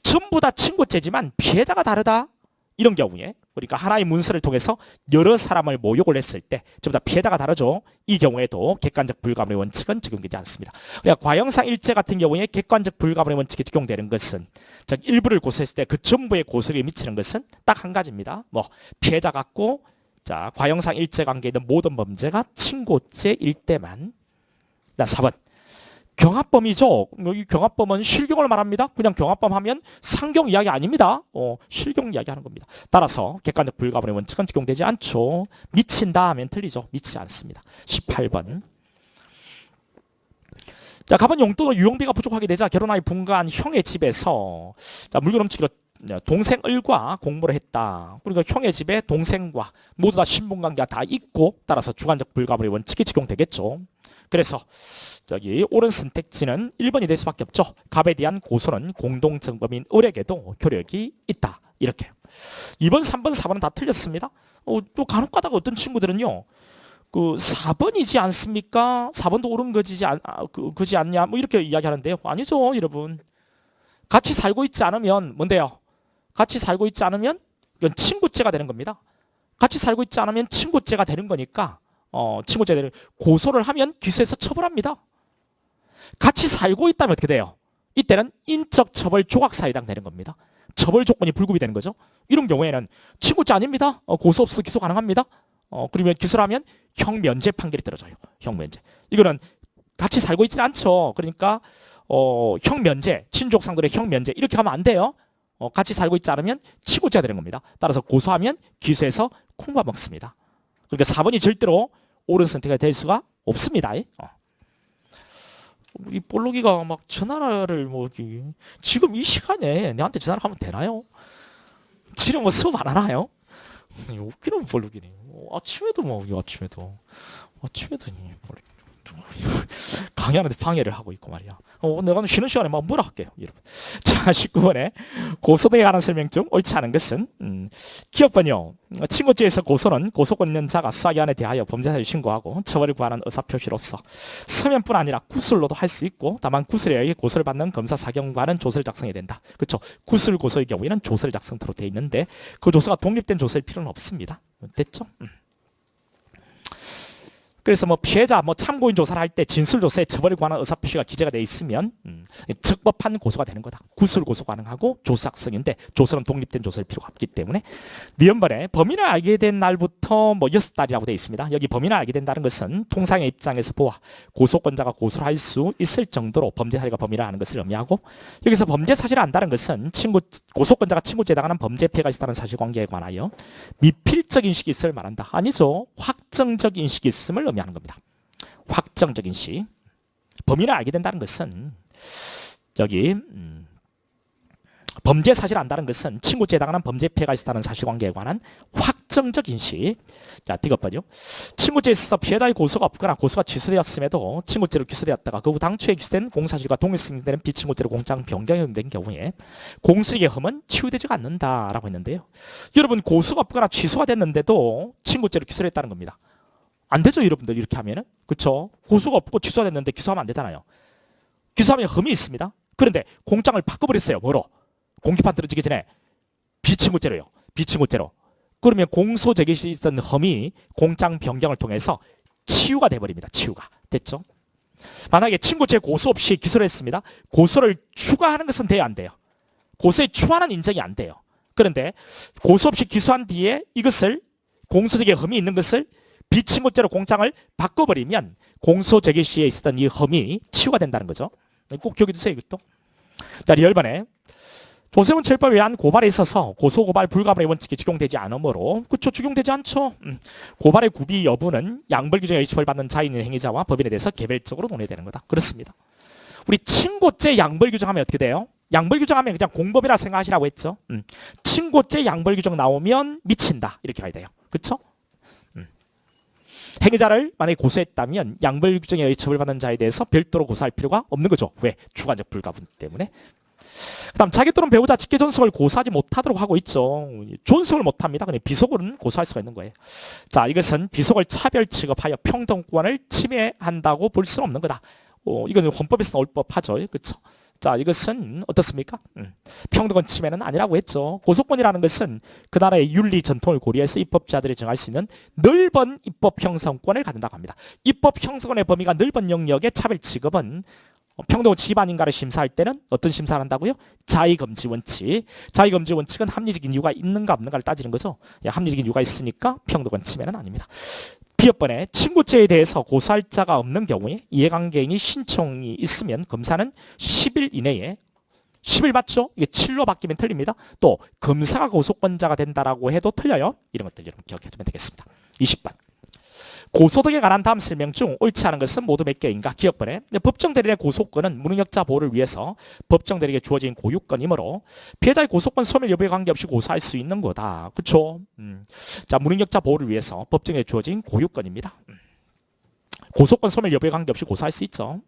전부 다 친고죄지만 피해자가 다르다. 이런 경우에 우리가 하나의 문서를 통해서 여러 사람을 모욕을 했을 때 전부 다 피해자가 다르죠. 이 경우에도 객관적 불가분의 원칙은 적용되지 않습니다. 그러니까 과형상일죄 같은 경우에 객관적 불가분의 원칙이 적용되는 것은 즉 일부를 고소했을 때 그 전부의 고소에 미치는 것은 딱 한 가지입니다. 피해자 같고 자, 과형상 일죄 관계에 있는 모든 범죄가 친고죄일 때만. 자, 4번. 경합범이죠. 여기 경합범은 실경을 말합니다. 그냥 경합범 하면 상경 이야기 아닙니다. 실경 이야기 하는 겁니다. 따라서 객관적 불가분의 원칙은 적용되지 않죠. 미친다 하면 틀리죠. 미치지 않습니다. 18번. 자, 갑은 용돈 유용비가 부족하게 되자 결혼하여 분가한 형의 집에서 자, 물건 훔치기로 동생 을과 공모를 했다. 그러니까 형의 집에 동생과 모두 다 신분관계가 다 있고 따라서 주관적 불가분의 원칙이 적용되겠죠. 그래서 저기 옳은 선택지는 1번이 될 수밖에 없죠. 갑에 대한 고소는 공동정범인 을에게도 효력이 있다. 이렇게. 2번, 3번, 4번은 다 틀렸습니다. 또 간혹 가다가 어떤 친구들은요. 그 4번이지 않습니까? 4번도 옳은 거지 않냐? 뭐 이렇게 이야기하는데요. 아니죠, 여러분. 같이 살고 있지 않으면 뭔데요? 같이 살고 있지 않으면 이건 친고죄가 되는 겁니다. 같이 살고 있지 않으면 친고죄가 되는 거니까 친고죄를 고소를 하면 기소해서 처벌합니다. 같이 살고 있다면 어떻게 돼요? 이때는 인적 처벌 조각 사유당 되는 겁니다. 처벌 조건이 불구비 되는 거죠. 이런 경우에는 친고죄 아닙니다. 고소 없어서 기소 가능합니다. 그러면 기소를 하면 형면제 판결이 떨어져요. 형면제. 이거는 같이 살고 있지는 않죠. 그러니까 형면제, 친족 상들의 형면제 이렇게 하면 안 돼요. 같이 살고 있지 않으면 친고죄가 되는 겁니다. 따라서 고소하면 기소해서 콩밥 먹습니다. 그러니까 4번이 절대로 옳은 선택이 될 수가 없습니다. 이 볼록이가 막 전화를 지금 이 시간에 내한테 전화를 하면 되나요? 지금 뭐 수업 안 하나요? 웃기는 볼록이네. 아침에도 강의하는데 방해를 하고 있고 말이야. 내가 쉬는 시간에 뭐라 할게요, 여러분. 자, 19번에 고소등에 관한 설명 중 옳지 않은 것은 기업번요. 친고죄에서 고소는 고소권 있는 자가 수사기관에 대하여 범죄 사실을 신고하고 처벌을 구하는 의사표시로서 서면뿐 아니라 구술로도 할 수 있고 다만 구술에 의해 고소를 받는 검사 사경관은 조서를 작성해야 된다. 그렇죠? 구술 고소의 경우에는 조서를 작성토록 되어 있는데 그 조서가 독립된 조서일 필요는 없습니다. 됐죠? 그래서 피해자 참고인 조사를 할 때 진술 조사에 처벌을 구하는 의사표시가 기재가 되어 있으면 적법한 고소가 되는 거다. 구술 고소 가능하고 조서 작성인데 조서는 독립된 조서일 필요가 없기 때문에 미연번에 범인을 알게 된 날부터 6달이라고 되어 있습니다. 여기 범인을 알게 된다는 것은 통상의 입장에서 보아 고소권자가 고소를 할 수 있을 정도로 범죄 사실과 범위를 아는 것을 의미하고 여기서 범죄 사실을 안다는 것은 고소권자가 친고죄에 해당하는 범죄 피해가 있다는 사실관계에 관하여 미필적 인식이 있을 말한다. 아니죠. 확정적 인식이 있음을 의미하는 겁니다. 확정적 인식. 범인을 알게 된다는 것은 여기 범죄 사실을 안다는 것은 친고죄에 해당하는 범죄 피해가 있다는 사실관계에 관한 확정적 인식. 자, 이것봐요. 친고죄에 있어서 피해자의 고소가 없거나 고소가 취소되었음에도 친고죄로 기소되었다가 그 후 당초에 기소된 공사실과 동일성되는 비친고죄로 공장 변경이 된 경우에 공수익의 흠은 치유되지 않는다라고 했는데요. 여러분 고소가 없거나 취소가 됐는데도 친고죄로 기소했다는 겁니다. 안 되죠, 여러분들. 이렇게 하면은. 그렇죠? 고소가 없고 취소가 됐는데 기소하면 안 되잖아요. 기소하면 흠이 있습니다. 그런데 공장을 바꿔버렸어요. 뭐로? 공기판 떨어지기 전에 비친고죄로요. 비친고죄로. 그러면 공소 제기 시 있던 흠이 공장 변경을 통해서 치유가 돼버립니다. 치유가. 됐죠? 만약에 친고죄 고소 없이 기소를 했습니다. 고소를 추가하는 것은 돼야 안 돼요. 고소의 추가는 인정이 안 돼요. 그런데 고소 없이 기소한 뒤에 이것을 공소제기에 혐의 있는 것을 비친고죄로 공장을 바꿔버리면 공소제기 시에 있었던 이 혐의 치유가 된다는 거죠. 꼭 기억해 두세요. 이것도. 자, 열번에 조세훈 처벌법에 의한 고발에 있어서 고소고발 불가분의 원칙이 적용되지 않으므로 그쵸 적용되지 않죠. 고발의 구비 여부는 양벌 규정에 의심을 받는 자인의 행위자와 법인에 대해서 개별적으로 논의되는 거다. 그렇습니다. 우리 친고죄 양벌 규정하면 어떻게 돼요? 양벌 규정하면 그냥 공법이라 생각하시라고 했죠. 친고죄 양벌 규정 나오면 미친다 이렇게 봐야 돼요. 그렇죠? 행위자를 만약에 고소했다면 양벌 규정에 의해 처벌받는 자에 대해서 별도로 고소할 필요가 없는 거죠. 왜? 주관적 불가분 때문에. 그 다음 자기 또는 배우자 직계 존속을 고소하지 못하도록 하고 있죠. 존속을 못합니다. 그냥 비속어는 고소할 수가 있는 거예요. 자, 이것은 비속을 차별 취급하여 평등권을 침해한다고 볼 수는 없는 거다. 이건 헌법에서 나올 법하죠. 그렇죠? 자, 이것은 어떻습니까? 평등권 침해는 아니라고 했죠. 고소권이라는 것은 그 나라의 윤리 전통을 고려해서 입법자들이 정할 수 있는 넓은 입법 형성권을 갖는다고 합니다. 입법 형성권의 범위가 넓은 영역의 차별 취급은 평등원 취입 아닌가를 심사할 때는 어떤 심사를 한다고요? 자의금지 원칙. 자의금지 원칙은 합리적인 이유가 있는가 없는가를 따지는 거죠. 합리적인 이유가 있으니까 평등권 침해는 아닙니다. B번에 친고죄에 대해서 고소할 자가 없는 경우에 이해관계인이 신청이 있으면 검사는 10일 이내에 10일 맞죠? 이게 7로 바뀌면 틀립니다. 또 검사가 고소권자가 된다라고 해도 틀려요. 이런 것들 여러분 기억해두면 되겠습니다. 20번. 고소 등에 관한 다음 설명 중 옳지 않은 것은 모두 몇 개인가? 기억번에 법정 대리인의 고소권은 무능력자 보호를 위해서 법정 대리에게 주어진 고유권이므로 피해자의 고소권 소멸 여부에 관계없이 고소할 수 있는 거다. 그렇죠? 자, 무능력자 보호를 위해서 법정에 주어진 고유권입니다. 고소권 소멸 여부에 관계없이 고소할 수 있죠.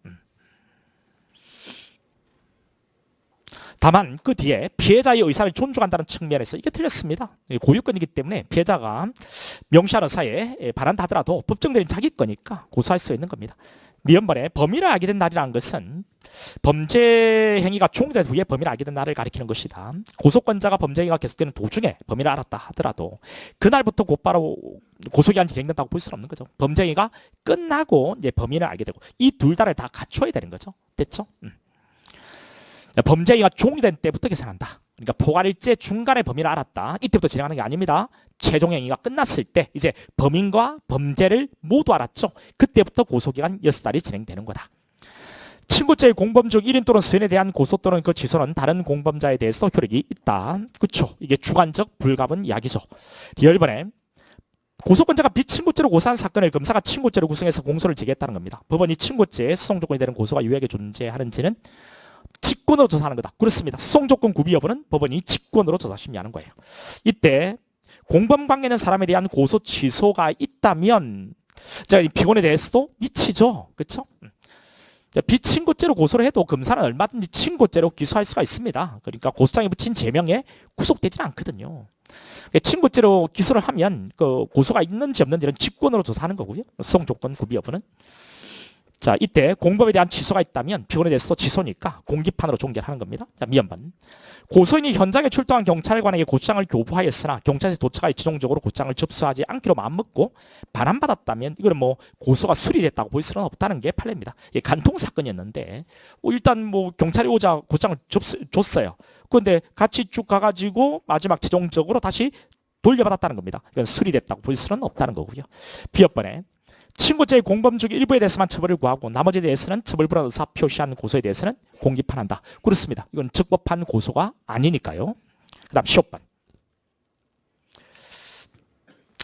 다만 그 뒤에 피해자의 의사를 존중한다는 측면에서 이게 틀렸습니다. 고유권이기 때문에 피해자가 명시한 의사에 반한다더라도 법정 대리인 자기 거니까 고소할 수 있는 겁니다. 미연번에 범인을 알게 된 날이라는 것은 범죄 행위가 종료된 후에 범인을 알게 된 날을 가리키는 것이다. 고소권자가 범죄 행위가 계속되는 도중에 범인을 알았다 하더라도 그날부터 곧바로 고소기한이 진행된다고 볼 수는 없는 거죠. 범죄 행위가 끝나고 이제 범인을 알게 되고 이 둘 다를 다 갖춰야 되는 거죠. 됐죠? 범죄 행위가 종료된 때부터 계산한다. 그러니까 포괄일제 중간에 범인을 알았다. 이때부터 진행하는 게 아닙니다. 최종 행위가 끝났을 때 이제 범인과 범죄를 모두 알았죠. 그때부터 고소기간 6달이 진행되는 거다. 친고죄의 공범 중 1인 또는 수인에 대한 고소 또는 그 취소는 다른 공범자에 대해서도 효력이 있다. 그렇죠. 이게 주관적 불가분 이야기죠. 열번에 고소권자가 비친고죄로 고소한 사건을 검사가 친고죄로 구성해서 공소를 제기했다는 겁니다. 법원이 친고죄 수송 조건이 되는 고소가 유효하게 존재하는지는 직권으로 조사하는 거다. 그렇습니다. 수송조건 구비 여부는 법원이 직권으로 조사 심리하는 거예요. 이때 공범관계 있는 사람에 대한 고소 취소가 있다면 이 피고인에 대해서도 미치죠. 그렇죠? 비친고죄로 고소를 해도 검사는 얼마든지 친고죄로 기소할 수가 있습니다. 그러니까 고소장에 붙인 제명에 구속되지는 않거든요. 친고죄로 기소를 하면 그 고소가 있는지 없는지는 직권으로 조사하는 거고요. 수송조건 구비 여부는. 자, 이때 공범에 대한 취소가 있다면 피고인에 대해서도 취소니까 공기판으로 종결하는 겁니다. 자, 미연반. 고소인이 현장에 출동한 경찰관에게 고소장을 교부하였으나 경찰에 도착하여 최종적으로 고소장을 접수하지 않기로 마음먹고 반환받았다면 이거는 뭐 고소가 수리됐다고 볼 수는 없다는 게 판례입니다. 이게 간통 사건이었는데 일단 뭐 경찰이 오자 고소장을 줬어요. 그런데 같이 쭉 가가지고 마지막 최종적으로 다시 돌려받았다는 겁니다. 이건 수리됐다고 볼 수는 없다는 거고요. B번에 친고죄의 공범 중 일부에 대해서만 처벌을 구하고 나머지에 대해서는 처벌 불허 의사 표시한 고소에 대해서는 공기판한다. 그렇습니다. 이건 적법한 고소가 아니니까요. 그 다음 15번.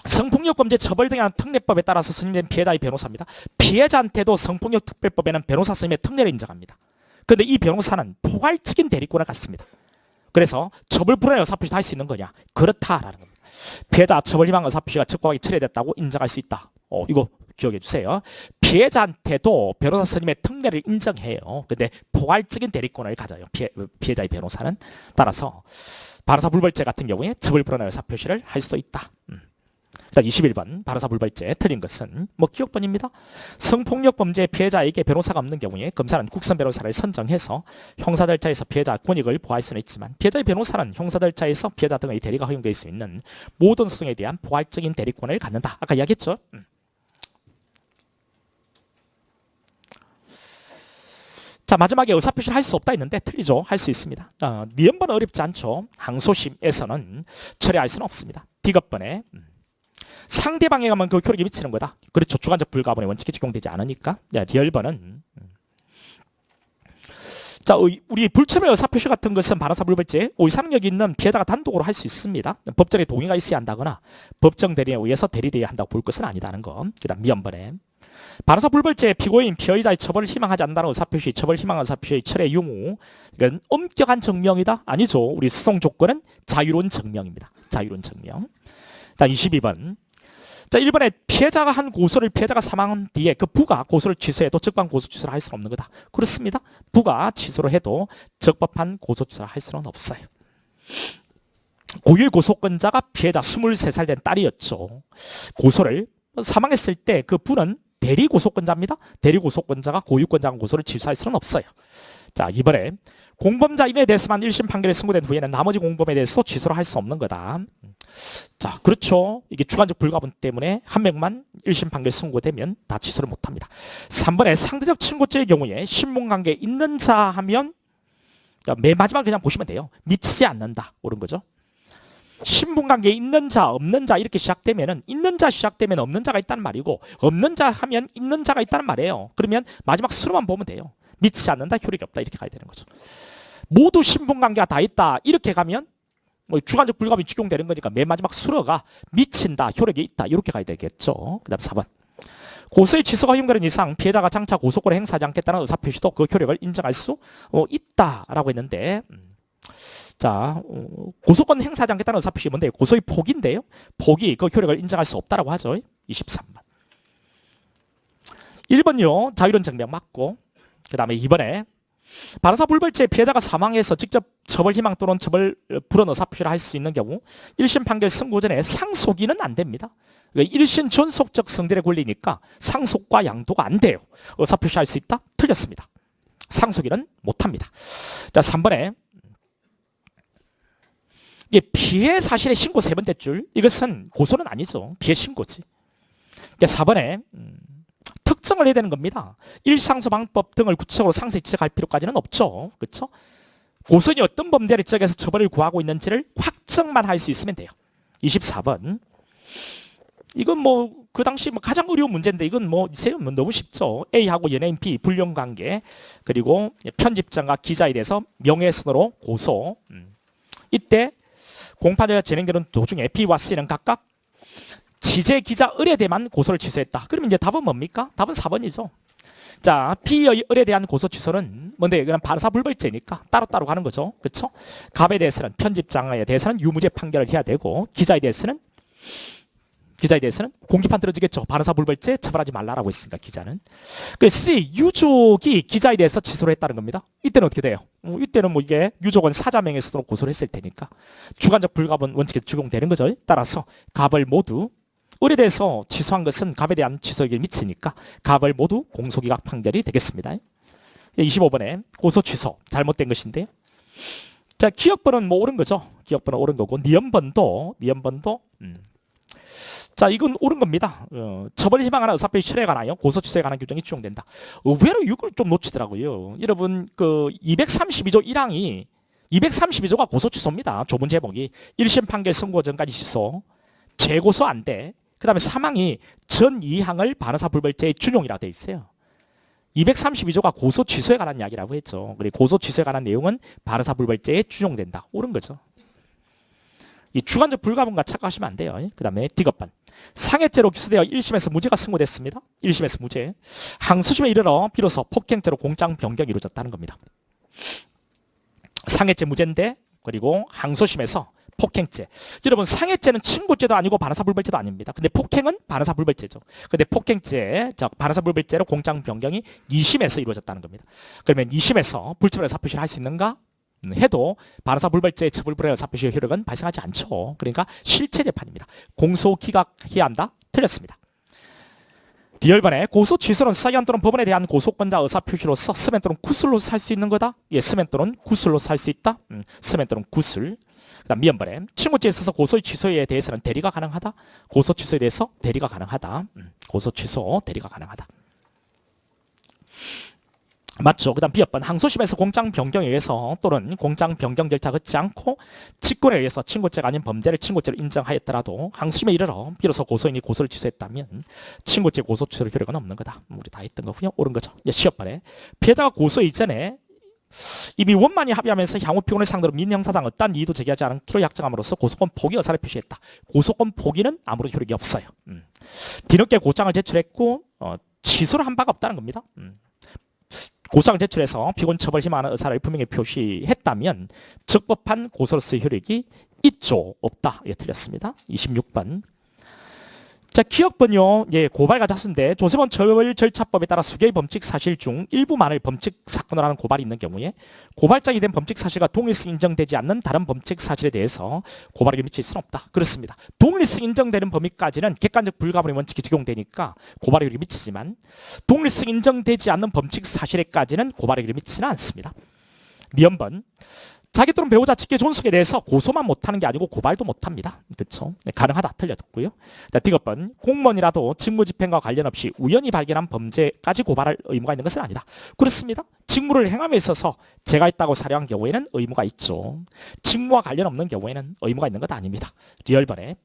성폭력범죄 처벌 등에 관한 특례법에 따라서 선임된 피해자의 변호사입니다. 피해자한테도 성폭력 특별법에는 변호사 선임의 특례를 인정합니다. 그런데 이 변호사는 포괄적인 대리권을 갖습니다. 그래서 처벌 불허의 의사표시도 할 수 있는 거냐? 그렇다라는 겁니다. 피해자 처벌 희망 의사표시가 적법하게 처리됐다고 인정할 수 있다. 이거 기억해 주세요. 피해자한테도 변호사 선임의 특례를 인정해요. 근데 포괄적인 대리권을 가져요. 피해자의 변호사는. 따라서 반호사 불벌죄 같은 경우에 처벌 불허의 의사표시를 할 수도 있다. 자, 21번 반호사 불벌죄 틀린 것은 뭐 기억번입니다. 성폭력 범죄 피해자에게 변호사가 없는 경우에 검사는 국선 변호사를 선정해서 형사 절차에서 피해자 권익을 보호할 수는 있지만 피해자의 변호사는 형사 절차에서 피해자 등의 대리가 허용될 수 있는 모든 소송에 대한 포괄적인 대리권을 갖는다. 아까 이야기했죠. 자, 마지막에 의사표시를 할 수 없다 했는데 틀리죠. 할 수 있습니다. 니은번은 어렵지 않죠. 항소심에서는 처리할 수는 없습니다. 디귿번에 상대방에 가면 그 효력이 미치는 거다. 그렇죠. 주관적 불가분의 원칙이 적용되지 않으니까. 리얼번은 자, 우리 불체의 의사표시 같은 것은 반의사 불벌죄, 오이상력이 있는 피해자가 단독으로 할 수 있습니다. 법정에 동의가 있어야 한다거나 법정 대리에 의해서 대리되어야 한다고 볼 것은 아니다는 거. 그다음 미연번에 반의사 불벌죄 피고인 피의자의 처벌을 희망하지 않는다는 의사표시, 처벌 희망한 의사표시의 철회 유무. 이건 엄격한 증명이다? 아니죠. 우리 수송 조건은 자유로운 증명입니다. 자유로운 증명. 다음 22번. 자, 1번에 피해자가 한 고소를 피해자가 사망한 뒤에 그 부가 고소를 취소해도 적법한 고소 취소를 할 수는 없는 거다. 그렇습니다. 부가 취소를 해도 적법한 고소 취소를 할 수는 없어요. 고유의 고소권자가 피해자 23살 된 딸이었죠. 고소를 사망했을 때 그 부는 대리 고소권자입니다. 대리 고소권자가 고유권자가 고소를 취소할 수는 없어요. 자, 이번에 공범자인에 대해서만 1심 판결이 선고된 후에는 나머지 공범에 대해서 취소를 할 수 없는 거다. 자, 그렇죠. 이게 주관적 불가분 때문에 한 명만 1심 판결 선고되면 다 취소를 못합니다. 3번에 상대적 친고죄의 경우에 신분관계에 있는 자 하면 맨 마지막 그냥 보시면 돼요. 미치지 않는다. 옳은 거죠. 신분관계에 있는 자, 없는 자 이렇게 시작되면은 있는 자 시작되면 없는 자가 있다는 말이고 없는 자 하면 있는 자가 있다는 말이에요. 그러면 마지막 수로만 보면 돼요. 미치지 않는다, 효력이 없다 이렇게 가야 되는 거죠. 모두 신분관계가 다 있다 이렇게 가면 뭐 주관적 불가분이 적용되는 거니까 맨 마지막 수로가 미친다, 효력이 있다 이렇게 가야 되겠죠. 그 다음 4번. 고소의 취소가 허용되는 이상 피해자가 장차 고소권을 행사하지 않겠다는 의사표시도 그 효력을 인정할 수 있다라고 했는데 자, 고소권 행사하지 않겠다는 의사표시 뭔데? 고소의 폭인데요. 폭이 그 효력을 인정할 수 없다라고 하죠. 23번. 1번요. 자유로운 증명 맞고 그 다음에 2번에 반의사 불벌죄 피해자가 사망해서 직접 처벌 희망 또는 처벌 불원 의사표시를 할 수 있는 경우 1심 판결 선고 전에 상속이는 안 됩니다. 1심 존속적 성질의 권리니까 상속과 양도가 안 돼요. 의사표시할 수 있다? 틀렸습니다. 상속이는 못합니다. 자, 3번에 이게 피해 사실의 신고 세 번째 줄 이것은 고소는 아니죠. 피해 신고지. 4번에 특정을 해야 되는 겁니다. 일상소방법 등을 구체적으로 상세히 지적할 필요까지는 없죠. 그렇죠? 고소인이 어떤 범죄를 지적해서 처벌을 구하고 있는지를 확정만 할 수 있으면 돼요. 24번. 이건 뭐 그 당시 뭐 가장 어려운 문제인데 이건 뭐 너무 쉽죠. A하고 연예인 B 불륜관계 그리고 편집장과 기자에 대해서 명예훼손으로 고소. 이때 공판에서 진행되는 도중에 B와 C는 각각 취재 기자 의뢰대만 고소를 취소했다. 그러면 이제 답은 뭡니까? 답은 4번이죠. 자, B의 의뢰에 대한 고소 취소는 뭔데? 그냥 반의사 불벌죄니까 따로따로 가는 거죠. 그렇죠? 갑에 대해서는 편집장에 대해서는 유무죄 판결을 해야 되고 기자에 대해서는 공기판 들어지겠죠. 반의사 불벌죄 처벌하지 말라라고 했으니까 기자는. 그 C 유족이 기자에 대해서 취소를 했다는 겁니다. 이때는 어떻게 돼요? 이때는 뭐 이게 유족은 사자명예훼손으로 고소를 했을 테니까 주관적 불가분 원칙에 적용되는 거죠. 따라서 갑을 모두 의뢰에 대해서 취소한 것은 갑에 대한 취소에게 미치니까 갑을 모두 공소기각 판결이 되겠습니다. 25번에 고소 취소 잘못된 것인데 자, 기억번호는 뭐 옳은 거죠. 기억번호 옳은 거고 니은번도 자, 이건 옳은 겁니다. 처벌을 희망하는 의사표시 철회에 관하여 고소 취소에 관한 규정이 적용된다. 의외로 이걸 좀 놓치더라고요. 여러분 그 232조 1항이 232조가 고소 취소입니다. 조문 제목이 1심 판결 선고 전까지 취소, 재고소 안 돼. 그 다음에 사망이 전 2항을 반의사 불벌죄의 준용이라고 돼 있어요. 232조가 고소 취소에 관한 이야기라고 했죠. 그리고 고소 취소에 관한 내용은 반의사 불벌죄에 준용된다. 옳은 거죠. 이 주관적 불가분과 착각하시면 안 돼요. 그 다음에 디귿번. 상해죄로 기소되어 1심에서 무죄가 선고됐습니다. 1심에서 무죄. 항소심에 이르러 비로소 폭행죄로 공장 변경이 이루어졌다는 겁니다. 상해죄 무죄인데 그리고 항소심에서 폭행죄. 여러분 상해죄는 친고죄도 아니고 반의사 불벌죄도 아닙니다. 근데 폭행은 반의사 불벌죄죠. 근데 폭행죄, 즉 반의사 불벌죄로 공장 변경이 2심에서 이루어졌다는 겁니다. 그러면 2심에서 불처벌 의사표시를 할 수 있는가? 해도 반의사 불벌죄의 처벌 불허의 의사표시의 효력은 발생하지 않죠. 그러니까 실체 재판입니다. 공소 기각해야 한다? 틀렸습니다. 리얼번에 고소 취소는 사기한 또는 법원에 대한 고소권자 의사표시로서 서면 또는 구술로서 할 수 있는 거다? 예, 서면 또는 구술로서 할 수 있다? 서면 또는 구술. 그 다음 미연번에 친고죄에 있어서 고소의 취소에 대해서는 대리가 가능하다? 고소 취소에 대해서 대리가 가능하다. 고소 취소 대리가 가능하다. 맞죠. 그 다음 B번 항소심에서 공장 변경에 의해서 또는 공장 변경 절차 걷지 않고 직권에 의해서 친고죄가 아닌 범죄를 친고죄로 인정하였더라도 항소심에 이르러 비로소 고소인이 고소를 취소했다면 친고죄 고소 취소 효력은 없는 거다. 우리 다 했던 거고요. 옳은 거죠. 시험번에 피해자가 고소 이전에 이미 원만히 합의하면서 향후 피고인을 상대로 민형사상 어떠한 이의도 제기하지 않기로 약정함으로써 고소권 포기 의사를 표시했다. 고소권 포기는 아무런 효력이 없어요. 뒤늦게 고장을 제출했고 취소를 한 바가 없다는 겁니다. 고소장을 제출해서 피고인 처벌 희망하는 의사를 분명히 표시했다면 적법한 고소로서의 효력이 있죠, 없다. 예, 틀렸습니다. 26번. 자, 기억번요. 예, 고발과 자수인데 조세범 처벌 절차법에 따라 수개의 범칙 사실 중 일부만을 범칙 사건으로 하는 고발이 있는 경우에 고발장이 된 범칙 사실과 동일성 인정되지 않는 다른 범칙 사실에 대해서 고발에게 미칠 수는 없다. 그렇습니다. 동일성 인정되는 범위까지는 객관적 불가분의 원칙이 적용되니까 고발에게 미치지만 동일성 인정되지 않는 범칙 사실에까지는 고발에게 미치지는 않습니다. 미연번. 자기 또는 배우자 직계 존속에 대해서 고소만 못하는 게 아니고 고발도 못합니다. 그렇죠? 네, 가능하다. 틀렸고요. 자, 디귿번. 공무원이라도 직무집행과 관련 없이 우연히 발견한 범죄까지 고발할 의무가 있는 것은 아니다. 그렇습니다. 직무를 행함에 있어서 제가 있다고 사료한 경우에는 의무가 있죠. 직무와 관련 없는 경우에는 의무가 있는 것 아닙니다. 리얼번에.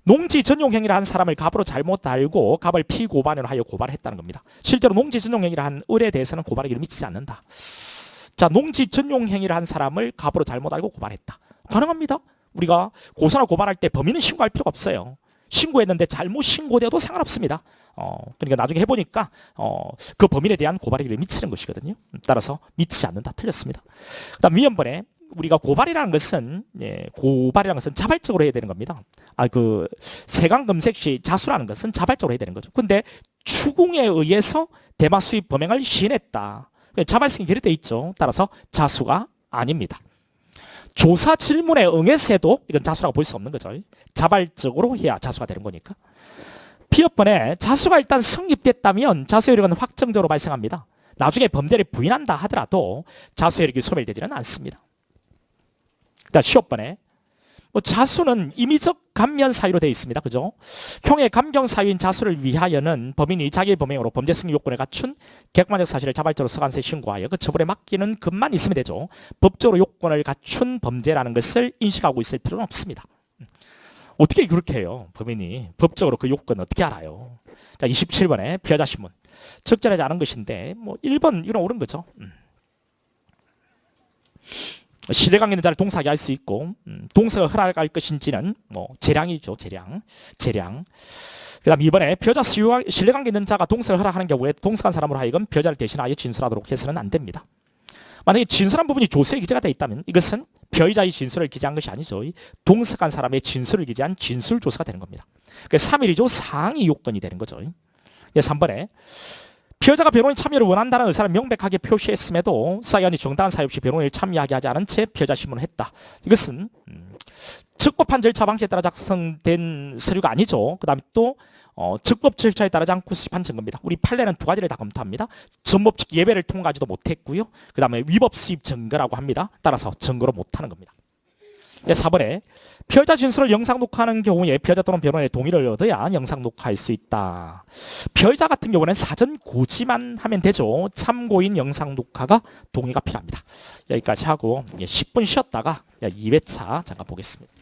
농지 전용 행위를 한 사람을 갑으로 잘못 알고 갑을 피고반으로 하여 고발했다는 겁니다. 실제로 농지 전용 행위를 한 을에 대해서는 고발에게 미치지 않는다. 자, 농지 전용 행위를 한 사람을 갑으로 잘못 알고 고발했다. 가능합니다. 우리가 고소나 고발할 때 범인은 신고할 필요가 없어요. 신고했는데 잘못 신고되어도 상관없습니다. 그러니까 나중에 해보니까 그 범인에 대한 고발에게 미치는 것이거든요. 따라서 미치지 않는다. 틀렸습니다. 그다음 미연번에 우리가 고발이라는 것은 자발적으로 해야 되는 겁니다. 그 세관 검색 시 자수라는 것은 자발적으로 해야 되는 거죠. 근데 추궁에 의해서 대마 수입 범행을 시인했다. 자발성이 결여되어 있죠. 따라서 자수가 아닙니다. 조사 질문에 응해서 해도 이건 자수라고 볼 수 없는 거죠. 자발적으로 해야 자수가 되는 거니까. 피업번에 자수가 일단 성립됐다면 자수 효력은 확정적으로 발생합니다. 나중에 범죄를 부인한다 하더라도 자수 효력이 소멸되지는 않습니다. 그러니까 시업번에 자수는 임의적 감면 사유로 되어 있습니다. 그죠? 형의 감경 사유인 자수를 위하여는 범인이 자기의 범행으로 범죄 승리 요건을 갖춘 객관적 사실을 자발적으로 서간서에 신고하여 그 처벌에 맡기는 것만 있으면 되죠. 법적으로 요건을 갖춘 범죄라는 것을 인식하고 있을 필요는 없습니다. 어떻게 그렇게 해요? 범인이 법적으로 그 요건 어떻게 알아요? 자, 27번에 피해자 신문. 적절하지 않은 것인데 1번 이건 옳은 거죠. 신뢰관계는 자를 동사하게 할 수 있고 동사가 허락할 것인지는 재량이죠. 재량. 그 다음 2번에 피해자 신뢰관계 있는 자가 동사를 허락하는 경우에 동사한 사람으로 하여금 피해자를 대신하여 진술하도록 해서는 안 됩니다. 만약에 진술한 부분이 조서에 기재가 되어 있다면 이것은 피해자의 진술을 기재한 것이 아니죠. 동사한 사람의 진술을 기재한 진술조서가 되는 겁니다. 3일이죠. 상위 요건이 되는 거죠. 3번에 피해자가 변호인 참여를 원한다는 의사를 명백하게 표시했음에도 수사기관이 정당한 사유 없이 변호인을 참여하게 하지 않은 채 피해자 신문을 했다. 이것은 적법한 절차 방식에 따라 작성된 서류가 아니죠. 그 다음에 또 적법 절차에 따르지 않고 수집한 증거입니다. 우리 판례는 두 가지를 다 검토합니다. 전법적 예배를 통과하지도 못했고요. 그 다음에 위법 수입 증거라고 합니다. 따라서 증거로 못하는 겁니다. 4번에 피해자 진술을 영상 녹화하는 경우에 피해자 또는 변호인의 동의를 얻어야 영상 녹화할 수 있다. 피해자 같은 경우는 사전 고지만 하면 되죠. 참고인 영상 녹화가 동의가 필요합니다. 여기까지 하고 10분 쉬었다가 2회차 잠깐 보겠습니다.